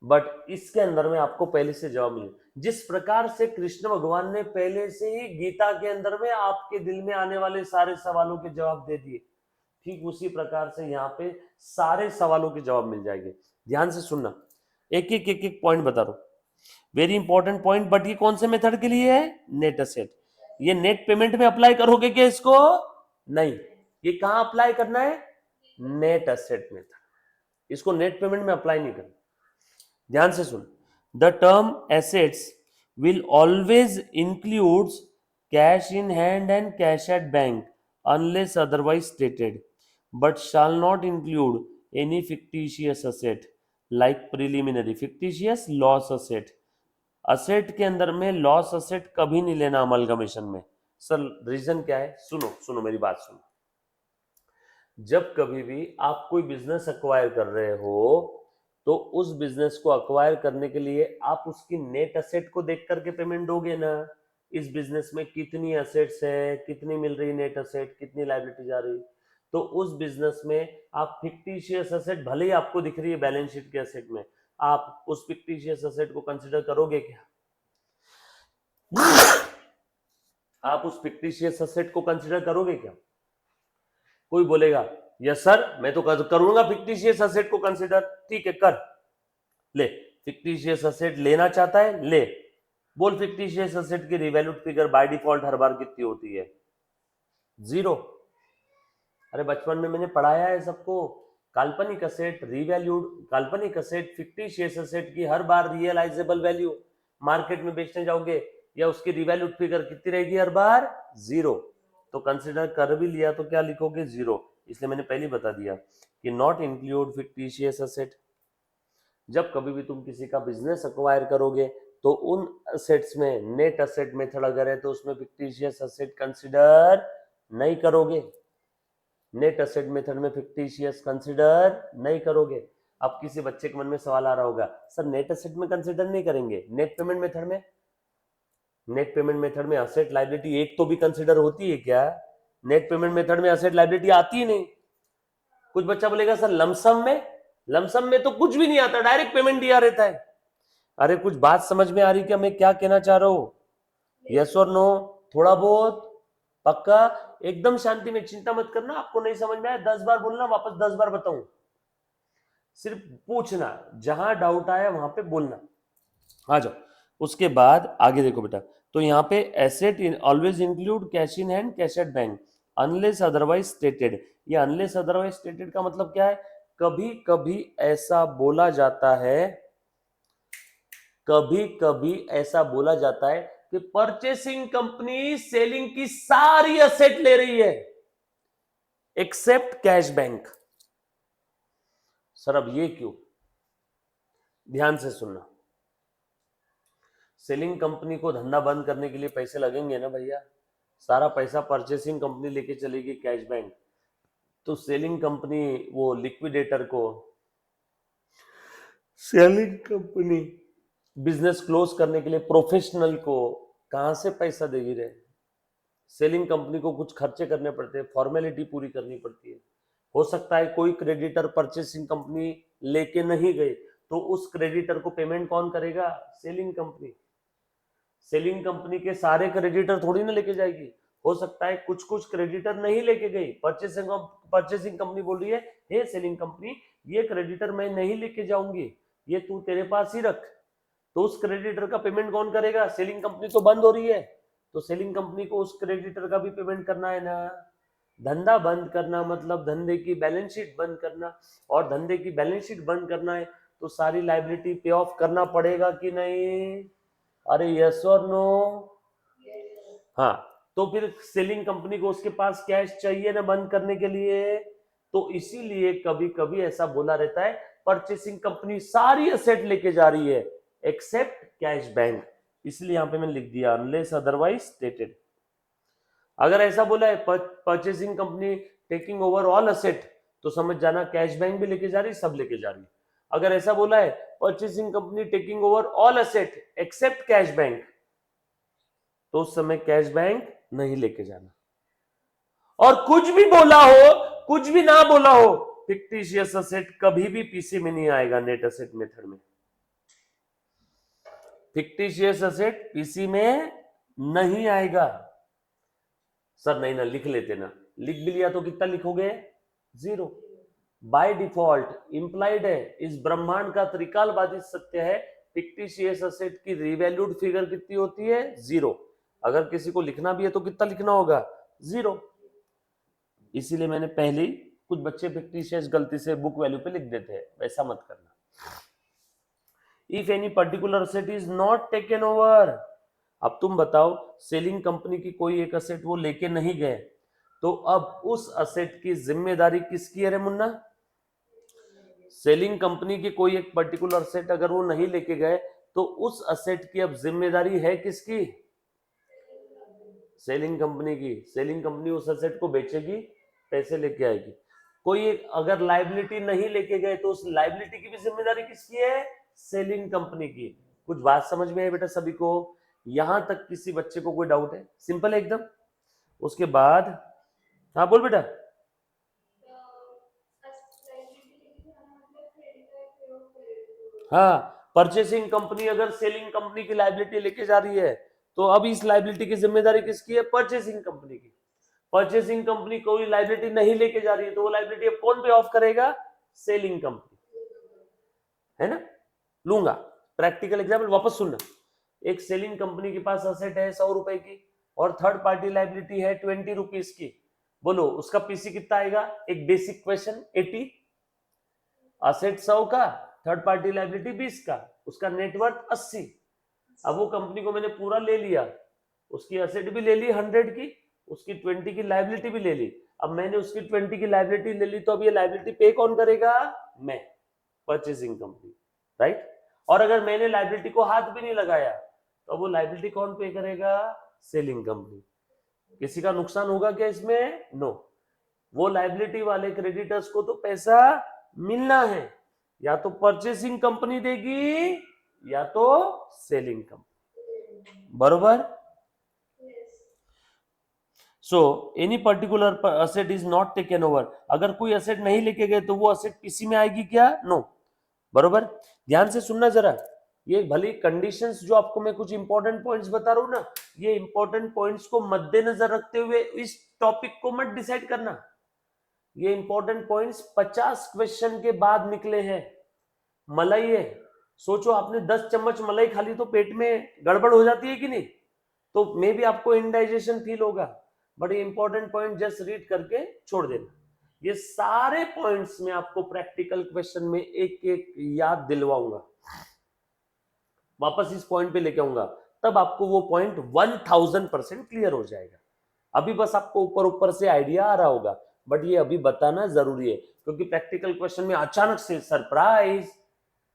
[SPEAKER 1] बट इसके अंदर में आपको पहले से जवाब मिले। जिस प्रकार से कृष्ण भगवान ने पहले से ही गीता के अंदर में आपके दिल में आने वाले सारे सवालों के जवाब दे दिए, ठीक उसी प्रकार से यहाँ पे सारे सवालों के जवाब मिल जाएंगे। ध्यान से सुनना, एक एक पॉइंट बता रहा हूं, वेरी इंपॉर्टेंट पॉइंट। बट ये कौन से मेथड के लिए है? Net asset. ये नेट पेमेंट में अप्लाई करोगे क्या इसको? नहीं। ये कहां अप्लाई करना है? Net asset method. इसको नेट पेमेंट में अप्लाई नहीं करना। ध्यान से सुन, the term assets will always includes cash in hand and cash at bank unless otherwise stated, but shall not include any fictitious asset like preliminary fictitious loss asset। Asset के अंदर में loss asset कभी नहीं लेना amalgamation में। Sir reason क्या है? सुनो सुनो मेरी बात सुनो। जब कभी भी आप कोई बिजनेस अक्वायर कर रहे हो तो उस बिजनेस को अक्वायर करने के लिए आप उसकी नेट असेट को देख करके पेमेंट दोगे ना। इस बिजनेस में कितनी असेट्स है, कितनी मिल रही नेट असेट, कितनी लायबिलिटी जा रही, तो उस बिजनेस में आप फिक्टिशियस असेट भले ही आपको दिख रही है बैलेंस शीट के असेट में, आप उस फिक्टिशियस असेट को कंसिडर करोगे क्या? आप उस फिक्टिशियस असेट को कंसिडर करोगे क्या? कोई बोलेगा यस सर मैं तो करूंगा फिक्टिशियस असेट को कंसिडर। ठीक है कर ले, फिक्टिशियस असेट लेना चाहता है ले। बोल फिक्टिशियस असेट की रिवैल्यूड फिगर बाय डिफॉल्ट हर बार कितनी होती है? 0। अरे बचपन में मैंने पढ़ाया है सबको, काल्पनिक असेट रिवैल्यूड, काल्पनिक असेट फिक्टिशियस असेट की हर बार रियलाइजेबल वैल्यू, मार्केट में बेचने जाओगे या उसकी रिवैल्यूड फिगर कितनी रहेगी हर बार? 0। तो कंसिडर कर भी लिया तो क्या लिखोगे? 0। इसलिए मैंने पहले बता दिया कि नॉट इंक्लूड फिक्टिशियस असेट। जब कभी भी तुम किसी का बिजनेस अक्वायर करोगे तो उन असेट्स में नेट असेट मेथड अगर है तो उसमें फिक्टिशियस असेट कंसिडर नहीं करोगे। नेट असेट मेथड में फिक्टिशियस कंसिडर नहीं करोगे। अब किसी बच्चे के मन में सवाल आ रहा होगा सर नेट असेट में कंसिडर नहीं करेंगे, नेट पेमेंट मेथड में? नेट पेमेंट मेथड में असेट लायबिलिटी एक तो भी कंसिडर होती है क्या? नेट पेमेंट मेथड में असेट लायबिलिटी आती ही नहीं। कुछ बच्चा बोलेगा सर लमसम में, लमसम में तो कुछ भी नहीं आता, डायरेक्ट पेमेंट दिया रहता है। अरे कुछ बात समझ में आ रही क्या मैं क्या कहना चाह रहा हूं? यस और नो? थोड़ा बहुत? पक्का? एकदम शांति में, चिंता मत करना, आपको नहीं समझ में आया 10 बार बोलना, वापस 10 बार बताऊं, सिर्फ पूछना, जहां डाउट आया वहां पे बोलना। आ जाओ, उसके बाद आगे देखो बेटा, तो यहाँ पे asset in always include cash in hand cash at bank unless otherwise stated. ये अनलेस अदरवाइज स्टेटेड का मतलब क्या है? कभी कभी ऐसा बोला जाता है, कभी कभी ऐसा बोला जाता है कि परचेसिंग कंपनी सेलिंग की सारी असेट ले रही है एक्सेप्ट कैश बैंक। सर अब ये क्यों? ध्यान से सुनना, सेलिंग कंपनी को धंधा बंद करने के लिए पैसे लगेंगे ना भैया, सारा पैसा परचेसिंग कंपनी लेके चलेगी कैश बैंक, तो सेलिंग कंपनी वो लिक्विडेटर को, सेलिंग कंपनी बिजनेस क्लोज करने के लिए प्रोफेशनल को कहां से पैसा देगी रे? सेलिंग कंपनी को कुछ खर्चे करने पड़ते हैं, फॉर्मेलिटी पूरी करनी पड़ती है। हो सकता है कोई क्रेडिटर परचेसिंग कंपनी लेके नहीं गए तो उस क्रेडिटर को पेमेंट कौन करेगा? Selling company. सेलिंग कंपनी के सारे क्रेडिटर थोड़ी ना लेके जाएगी, हो सकता है कुछ कुछ क्रेडिटर नहीं लेके गई, परचेसिंग कंपनी बोल रही है हे सेलिंग कंपनी ये क्रेडिटर मैं नहीं लेके जाऊंगी, ये तू तेरे पास ही रख, तो उस क्रेडिटर का पेमेंट कौन करेगा? सेलिंग कंपनी तो बंद हो रही है, तो सेलिंग कंपनी को उस क्रेडिटर का भी पेमेंट करना है ना। धंधा बंद करना मतलब धंधे की बैलेंस शीट बंद करना, और धंधे की बैलेंस शीट बंद करना है तो सारी लायबिलिटी पे ऑफ करना पड़ेगा कि नहीं? अरे यस और नो? हाँ, तो फिर सेलिंग कंपनी को उसके पास कैश चाहिए ना बंद करने के लिए, तो इसीलिए कभी कभी ऐसा बोला रहता है परचेसिंग कंपनी सारी असेट लेके जा रही है एक्सेप्ट कैश बैंक, इसलिए यहां पे मैंने लिख दिया अनलेस अदरवाइज स्टेटेड। अगर ऐसा बोला है purchasing company taking over all asset, तो समझ जाना कैश बैंक भी लेके जा रही, सब लेके जा रही। अगर ऐसा बोला है purchasing company taking over all asset except cash bank, तो उस समय कैश बैंक नहीं लेके जाना। और कुछ भी बोला हो, कुछ भी ना बोला हो, फिक्टिशियस असेट कभी भी पीसी में नहीं आएगा नेट असेट मेथड में। फिक्टिशियस असेट पीसी में नहीं आएगा। सर नहीं ना, लिख लेते ना, लिख भी लिया तो कितना लिखोगे? 0। बाय डिफॉल्ट इंप्लाइड है, इस ब्रह्मांड का त्रिकालवादी सत्य है, फिक्टिशियस असेट की रिवैल्यूड फिगर कितनी होती है? 0। अगर किसी को लिखना भी है तो कितना लिखना होगा? 0। इसीलिए मैंने पहले ही, कुछ बच्चे फिक्टिशियस गलती से बुक वैल्यू पे लिख देते हैं, वैसा मत करना। If any particular asset is not taken over, अब तुम बताओ सेलिंग कंपनी की कोई एक असेट वो लेके नहीं गए, तो अब उस असेट की जिम्मेदारी किसकी है रे मुन्ना? सेलिंग कंपनी की कोई एक पर्टिकुलर असेट अगर वो नहीं लेके गए, तो उस असेट की अब जिम्मेदारी है किसकी? सेलिंग कंपनी की। सेलिंग कंपनी उस असेट को बेचेगी, पैसे लेके आएगी। कोई अगर लायबिलिटी नहीं लेके गए, तो उस लायबिलिटी की भी जिम्मेदारी किसकी है? सेलिंग कंपनी की। कुछ बात समझ में आई बेटा सभी को? यहां तक किसी बच्चे को कोई डाउट है? सिंपल है एकदम। उसके बाद हाँ बोल बेटा। हाँ, परचेसिंग कंपनी अगर सेलिंग कंपनी की लायबिलिटी लेके जा रही है, तो अब इस लायबिलिटी की जिम्मेदारी किसकी है? परचेसिंग कंपनी की। परचेसिंग कंपनी कोई लायबिलिटी नहीं लेके जा रही है, तो वो लायबिलिटी अब कौन पे ऑफ करेगा? सेलिंग कंपनी, है ना। लूंगा प्रैक्टिकल एग्जाम्पल, वापस सुनना। एक सेलिंग कंपनी के पास असेट है 100 रुपए की, और थर्ड पार्टी लायबिलिटी है 20 रुपीज की। बोलो उसका पीसी कितना आएगा? एक बेसिक क्वेश्चन, 80। असेट 100 का, थर्ड पार्टी लायबिलिटी 20 का, उसका नेटवर्थ 80। अब वो कंपनी को मैंने पूरा ले लिया, उसकी असेट भी ले ली 100 की, उसकी 20 की लायबिलिटी भी ले ली। अब मैंने उसकी 20 की लायबिलिटी ले ली, तो अब ये लायबिलिटी पे कौन करेगा? मैं, परचेसिंग कंपनी, राइट। और अगर मैंने लायबिलिटी को हाथ भी नहीं लगाया, तो वो लायबिलिटी कौन पे करेगा? Selling company. किसी का नुकसान होगा क्या इसमें? नो। वो लायबिलिटी वाले क्रेडिटर्स को तो पैसा मिलना है, या तो परचेसिंग कंपनी देगी या तो सेलिंग कंपनी, बरोबर। So any particular asset is not taken over, अगर कोई असेट नहीं लेके गए तो वो असेट पीसी में आएगी क्या? नो, बरोबर। ध्यान से सुनना जरा, ये भली कंडीशंस जो आपको मैं कुछ इंपॉर्टेंट पॉइंट्स बता रहा हूं ना, ये इंपॉर्टेंट पॉइंट्स को मद्देनजर रखते हुए इस टॉपिक को मत डिसाइड करना। ये इंपॉर्टेंट पॉइंट्स 50 क्वेश्चन के बाद निकले हैं। मलाई है, सोचो आपने 10 चम्मच मलाई खा ली तो पेट में गड़बड़ हो जाती है कि नहीं? तो मे भी आपको इनडाइजेशन फील होगा, बट ये इंपॉर्टेंट पॉइंट जस्ट रीड करके छोड़ देना। ये सारे पॉइंट्स में आपको प्रैक्टिकल क्वेश्चन में एक एक याद दिलवाऊंगा, वापस इस पॉइंट पे लेके आऊंगा, तब आपको वो पॉइंट 1000% क्लियर हो जाएगा। अभी बस आपको ऊपर ऊपर से आइडिया आ रहा होगा, बट ये अभी बताना जरूरी है, क्योंकि प्रैक्टिकल क्वेश्चन में अचानक से सरप्राइज,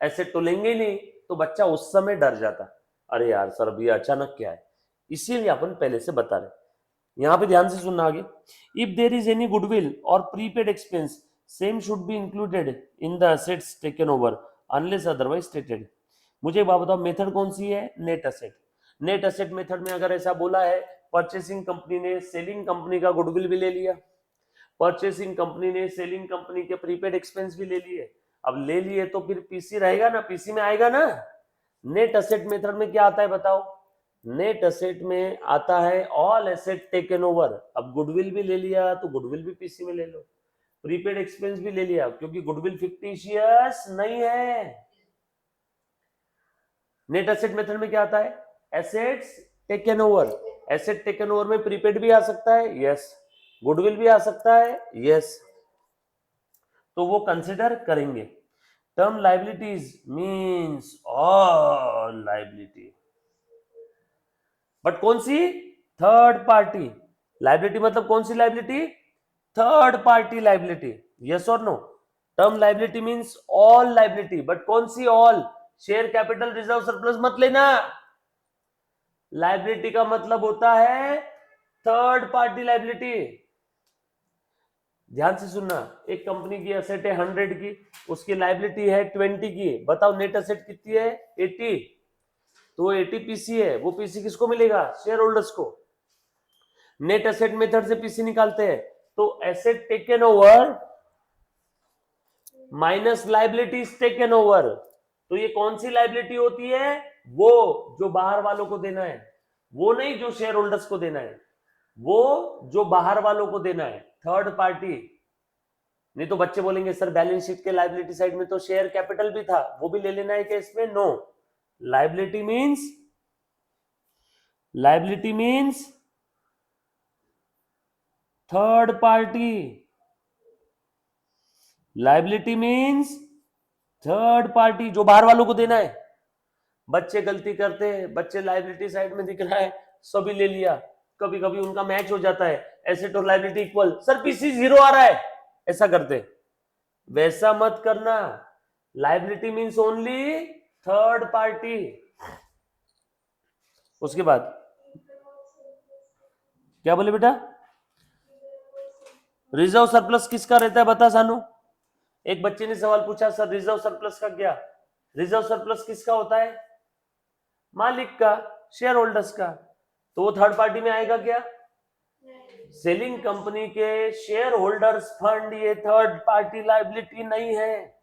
[SPEAKER 1] ऐसे तो लेंगे नहीं, तो बच्चा उस समय डर जाता, अरे यार सर अभी अचानक क्या है, इसीलिए अपन पहले से बता रहे। यहां पे ध्यान से सुनना आगे। If there is any goodwill और prepaid expense, same should be included in the assets taken over unless otherwise stated. मुझे बात बताओ मेथड कौन सी है? Net asset. Net asset method में अगर ऐसा बोला है परचेसिंग कंपनी ने सेलिंग कंपनी का गुडविल भी ले लिया, परचेसिंग कंपनी ने सेलिंग कंपनी के प्रीपेड एक्सपेंस भी ले लिए, अब ले लिए तो फिर पीसी रहेगा ना, पीसी में आएगा ना। नेट असेट मेथड में क्या आता है बताओ? नेट असेट में आता है ऑल एसेट टेकन ओवर। अब गुडविल भी ले लिया तो गुडविल भी पीसी में ले लो, प्रीपेड एक्सपेंस भी ले लिया, क्योंकि गुडविल फिक्टिशियस नहीं है। नेट एसेट मेथड में क्या आता है? Assets taken over. Asset taken over में प्रीपेड भी आ सकता है, यस, गुडविल भी आ सकता है, यस, तो वो कंसिडर करेंगे। Term liabilities means all liability, but कौन सी? Third party liability. मतलब कौन सी liability? Third party liability, yes और no? Term liability means all liability, but कौन सी all? Share capital reserve surplus मत लेना। लाइबिलिटी का मतलब होता है थर्ड पार्टी लाइबिलिटी। ध्यान से सुनना, एक कंपनी की एसेट है 100 की, उसकी लाइबिलिटी है 20 की, बताओ नेट एसेट कितनी है? 80, तो वो 80 पीसी है, वो पीसी किसको मिलेगा? शेयर होल्डर्स को। नेट एसेट मेथड से पीसी निकालते हैं, तो asset taken over minus liabilities taken over, तो ये कौन सी लाइबिलिटी होती है? वो जो बाहर वालों को देना है, वो नहीं जो शेयर होल्डर्स को देना है, वो जो बाहर वालों को देना है, थर्ड पार्टी। नहीं तो बच्चे बोलेंगे सर बैलेंस शीट के लाइबिलिटी साइड में तो शेयर कैपिटल भी था, वो भी ले लेना है क्या इसमें? No, liability means third party. Liability means third party, जो बाहर वालों को देना है। बच्चे गलती करते हैं, बच्चे लाइबिलिटी साइड में दिख रहा है सभी ले लिया, कभी कभी उनका मैच हो जाता है, एसेट और लाइबिलिटी इक्वल, सर पीसी 0 आ रहा है, ऐसा करते। वैसा मत करना। Liability means only third party. उसके बाद क्या बोले बेटा? रिजर्व सरप्लस किसका रहता है बता सानू? एक बच्चे ने सवाल पूछा सर रिजर्व सरप्लस का क्या? रिजर्व सरप्लस किसका होता है? मालिक का, शेयर होल्डर्स का, तो वो थर्ड पार्टी में आएगा क्या? सेलिंग कंपनी के शेयर होल्डर्स फंड, ये थर्ड पार्टी लाइबिलिटी नहीं है।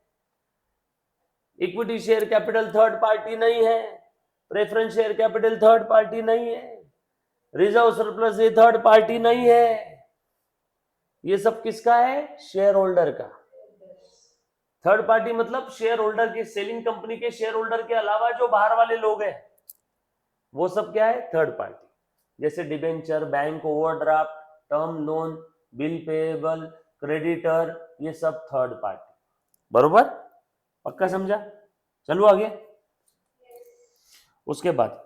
[SPEAKER 1] Equity share capital third party नहीं है, preference share capital third party नहीं है, रिजर्व सरप्लस ये थर्ड पार्टी नहीं है। ये सब किसका है? शेयर होल्डर का। थर्ड पार्टी मतलब शेयर होल्डर के, सेलिंग कंपनी के शेयर होल्डर के अलावा जो बाहर वाले लोग हैं, वो सब क्या है? Third party. जैसे debenture, bank overdraft, term loan, bill payable, creditor, ये सब थर्ड पार्टी। बरोबर? पक्का समझा? चलो आगे। उसके बाद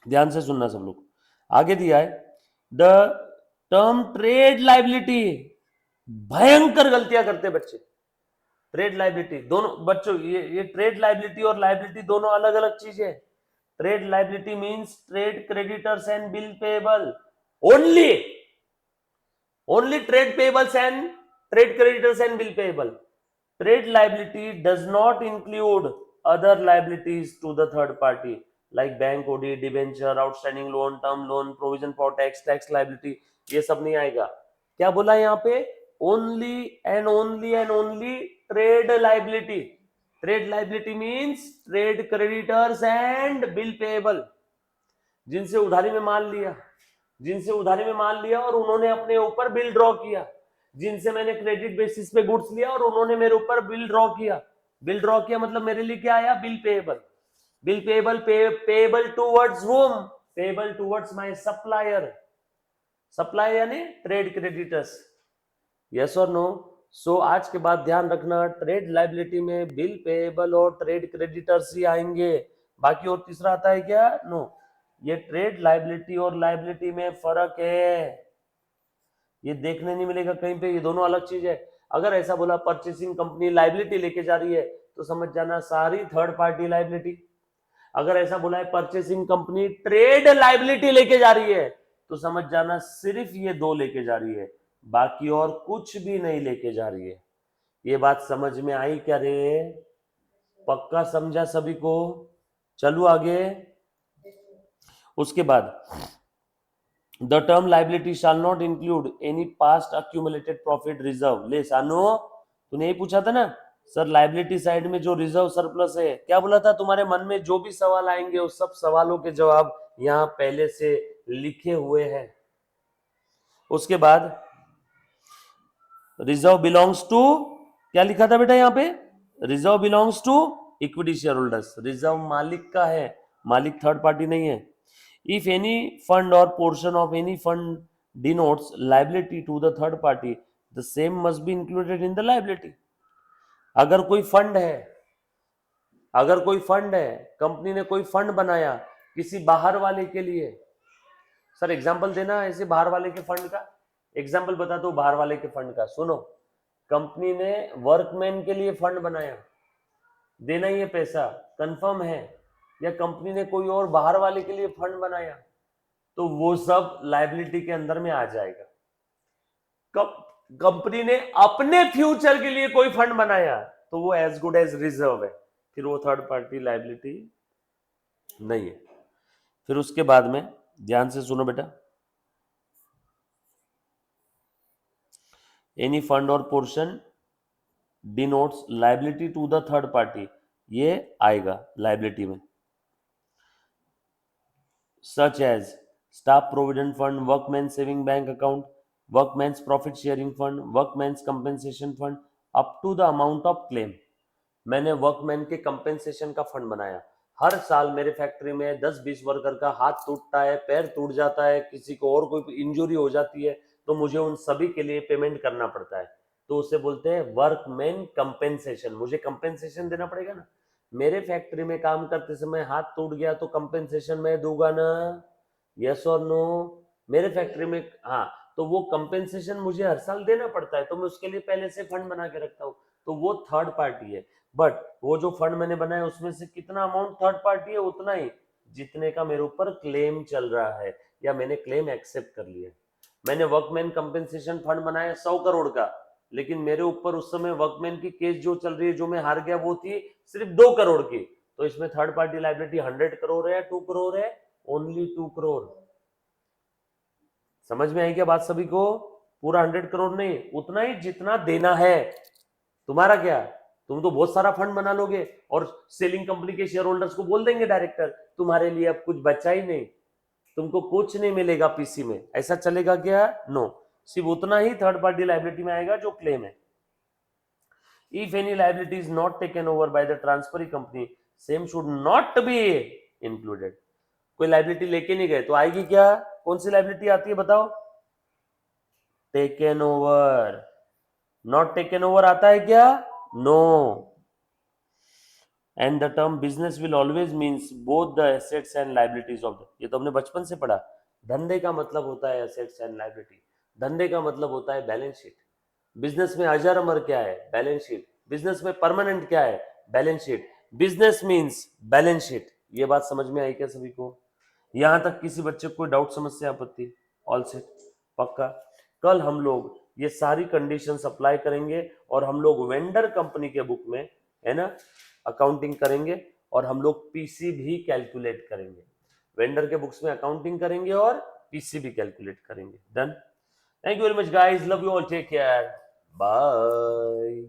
[SPEAKER 1] ध्यान से सुनना सब लोग, आगे दिया है द टर्म ट्रेड लाइबिलिटी। भयंकर गलतियां करते बच्चे। ट्रेड लाइबिलिटी दोनों बच्चों, ये ट्रेड लाइबिलिटी और लाइबिलिटी दोनों अलग अलग चीज है। Trade liability means trade creditors and bill payable only, only trade payables and trade creditors and bill payable. Trade liability does not include other liabilities to the third party like bank OD, debenture, outstanding loan, term loan, provision for tax, tax liability, ये सब नहीं आएगा। क्या बोला यहाँ पे? Only and only and only trade liability. Trade liability means trade creditors and bill payable, जिनसे उधारी में माल लिया, जिनसे उधारी में माल लिया और उन्होंने अपने ऊपर बिल ड्रॉ किया, जिनसे मैंने क्रेडिट बेसिस पे गुड्स लिया और उन्होंने मेरे ऊपर बिल ड्रॉ किया। बिल ड्रॉ किया मतलब मेरे लिए क्या आया? Bill payable. Bill payable, payable towards whom? Payable towards my supplier. Supplier यानी ट्रेड क्रेडिटर्स। यस और नो? सो आज के बाद ध्यान रखना, ट्रेड लाइबिलिटी में बिल पेएबल और ट्रेड क्रेडिटर्स ही आएंगे, बाकी और तीसरा आता है क्या? नो। ये ट्रेड लाइबिलिटी और लाइबिलिटी में फर्क है, ये देखने नहीं मिलेगा कहीं पे, ये दोनों अलग चीज है। अगर ऐसा बोला परचेसिंग कंपनी लाइबिलिटी लेके जा रही है तो समझ जाना सारी थर्ड पार्टी लाइबिलिटी। अगर ऐसा बोला है परचेसिंग कंपनी ट्रेड लाइबिलिटी लेके जा रही है तो समझ जाना सिर्फ ये दो लेके जा रही है, बाकी और कुछ भी नहीं लेके जा रही है। ये बात समझ में आई क्या रे? पक्का समझा सभी को? चलो आगे। उसके बाद The term liability shall not include any past accumulated profit reserve. ले सानो, तूने यही पूछा था ना सर लाइबिलिटी साइड में जो रिजर्व सरप्लस है, क्या बोला था? तुम्हारे मन में जो भी सवाल आएंगे उस सब सवालों के जवाब यहाँ पहले से लिखे हुए हैं। उसके बाद रिजर्व बिलोंग्स टू, क्या लिखा था बेटा यहाँ पे? Reserve belongs to equity share holders, reserve मालिक का है, मालिक थर्ड पार्टी नहीं है। इफ एनी फंड और portion of any fund denotes liability to the third party, the same must be included in the liability. अगर कोई फंड है, अगर कोई फंड है, कंपनी ने कोई फंड बनाया किसी बाहर वाले के लिए, सर एग्जांपल देना ऐसे बाहर वाले के फंड का, एग्जांपल बता दो बाहर वाले के फंड का। सुनो, कंपनी ने वर्कमैन के लिए फंड बनाया, देना ही है पैसा, कंफर्म है, या कंपनी ने कोई और बाहर वाले के लिए फंड बनाया, तो वो सब लायबिलिटी के अंदर में आ जाएगा। कंपनी ने अपने फ्यूचर के लिए कोई फंड बनाया तो वो एज गुड एज रिजर्व है, फिर वो थर्ड पार्टी लायबिलिटी नहीं है। फिर उसके बाद में ध्यान से सुनो बेटा, एनी फंड और portion denotes liability to the third party, ये आएगा लायबिलिटी में। Such as staff provident fund, workman saving bank account, workmen's profit sharing fund, workmen's compensation fund up to the amount of claim. मैंने workman के compensation का fund बनाया, हर साल मेरे फैक्ट्री में 10-20 वर्कर का हाथ टूटता है, पैर टूट जाता है, किसी को और कोई इंजरी हो जाती है, तो मुझे उन सभी के लिए पेमेंट करना पड़ता है, तो उसे बोलते हैं वर्कमैन कंपेंसेशन। मुझे कंपेंसेशन देना पड़ेगा ना, मेरे फैक्ट्री में काम करते समय हाथ टूट गया तो कंपेंसेशन मैं दूंगा ना, यस और नो? मेरे फैक्ट्री में, हाँ, तो वो कंपेंसेशन मुझे हर साल देना पड़ता है, तो मैं उसके लिए पहले से फंड बना के रखता हूँ, तो वो थर्ड पार्टी है। बट वो जो फंड मैंने बनाया उसमें से कितना अमाउंट थर्ड पार्टी है, उतना ही जितने का मेरे ऊपर क्लेम चल रहा है या मैंने क्लेम एक्सेप्ट कर लिया। मैंने वर्कमैन कंपेंसेशन फंड बनाया 100 करोड़ का, लेकिन मेरे ऊपर उस समय वर्कमैन की केस जो चल रही है, जो मैं हार गया, वो थी सिर्फ 2 करोड़ की, तो इसमें थर्ड पार्टी लायबिलिटी 100 करोड़ है, 2 करोड़ है, ओनली 2 करोड़। समझ में आई क्या बात सभी को? पूरा 100 करोड़ नहीं, उतना ही जितना देना है। तुम्हारा क्या, तुम तो बहुत सारा फंड बना लोगे और सेलिंग कंपनी के शेयर होल्डर्स को बोल देंगे डायरेक्टर, तुम्हारे लिए अब कुछ बचा ही नहीं, तुमको कुछ नहीं मिलेगा पीसी में, ऐसा चलेगा क्या? नो, सिर्फ उतना ही थर्ड पार्टी लायबिलिटी में आएगा जो क्लेम है। If any liability is not taken over by the transferee company, same should not be included. कोई लायबिलिटी लेके नहीं गए तो आएगी क्या? कौन सी लायबिलिटी आती है बताओ? Taken over. Not taken over आता है क्या? No. And the term business will always means both the assets and liabilities of the, ये तो हमने बचपन से पढ़ा। धंधे का मतलब होता है एसेट्स एंड लायबिलिटी, धंधे का मतलब होता है बैलेंस शीट। बिजनेस में अजर अमर क्या है? Balance sheet. बिजनेस में परमानेंट क्या है? Balance sheet. Business means balance sheet. ये बात समझ में आई क्या सभी को? यहां तक किसी बच्चे को कोई डाउट, समस्या, आपत्ति? ऑल सेट, पक्का? कल हम लोग ये सारी कंडीशंस अप्लाई करेंगे और हम लोग वेंडर कंपनी के बुक में, है ना, अकाउंटिंग करेंगे और हम लोग पीसी भी कैलकुलेट करेंगे। वेंडर के बुक्स में अकाउंटिंग करेंगे और पीसी भी कैलकुलेट करेंगे। Done? Thank you very much guys, love you all, take care, bye.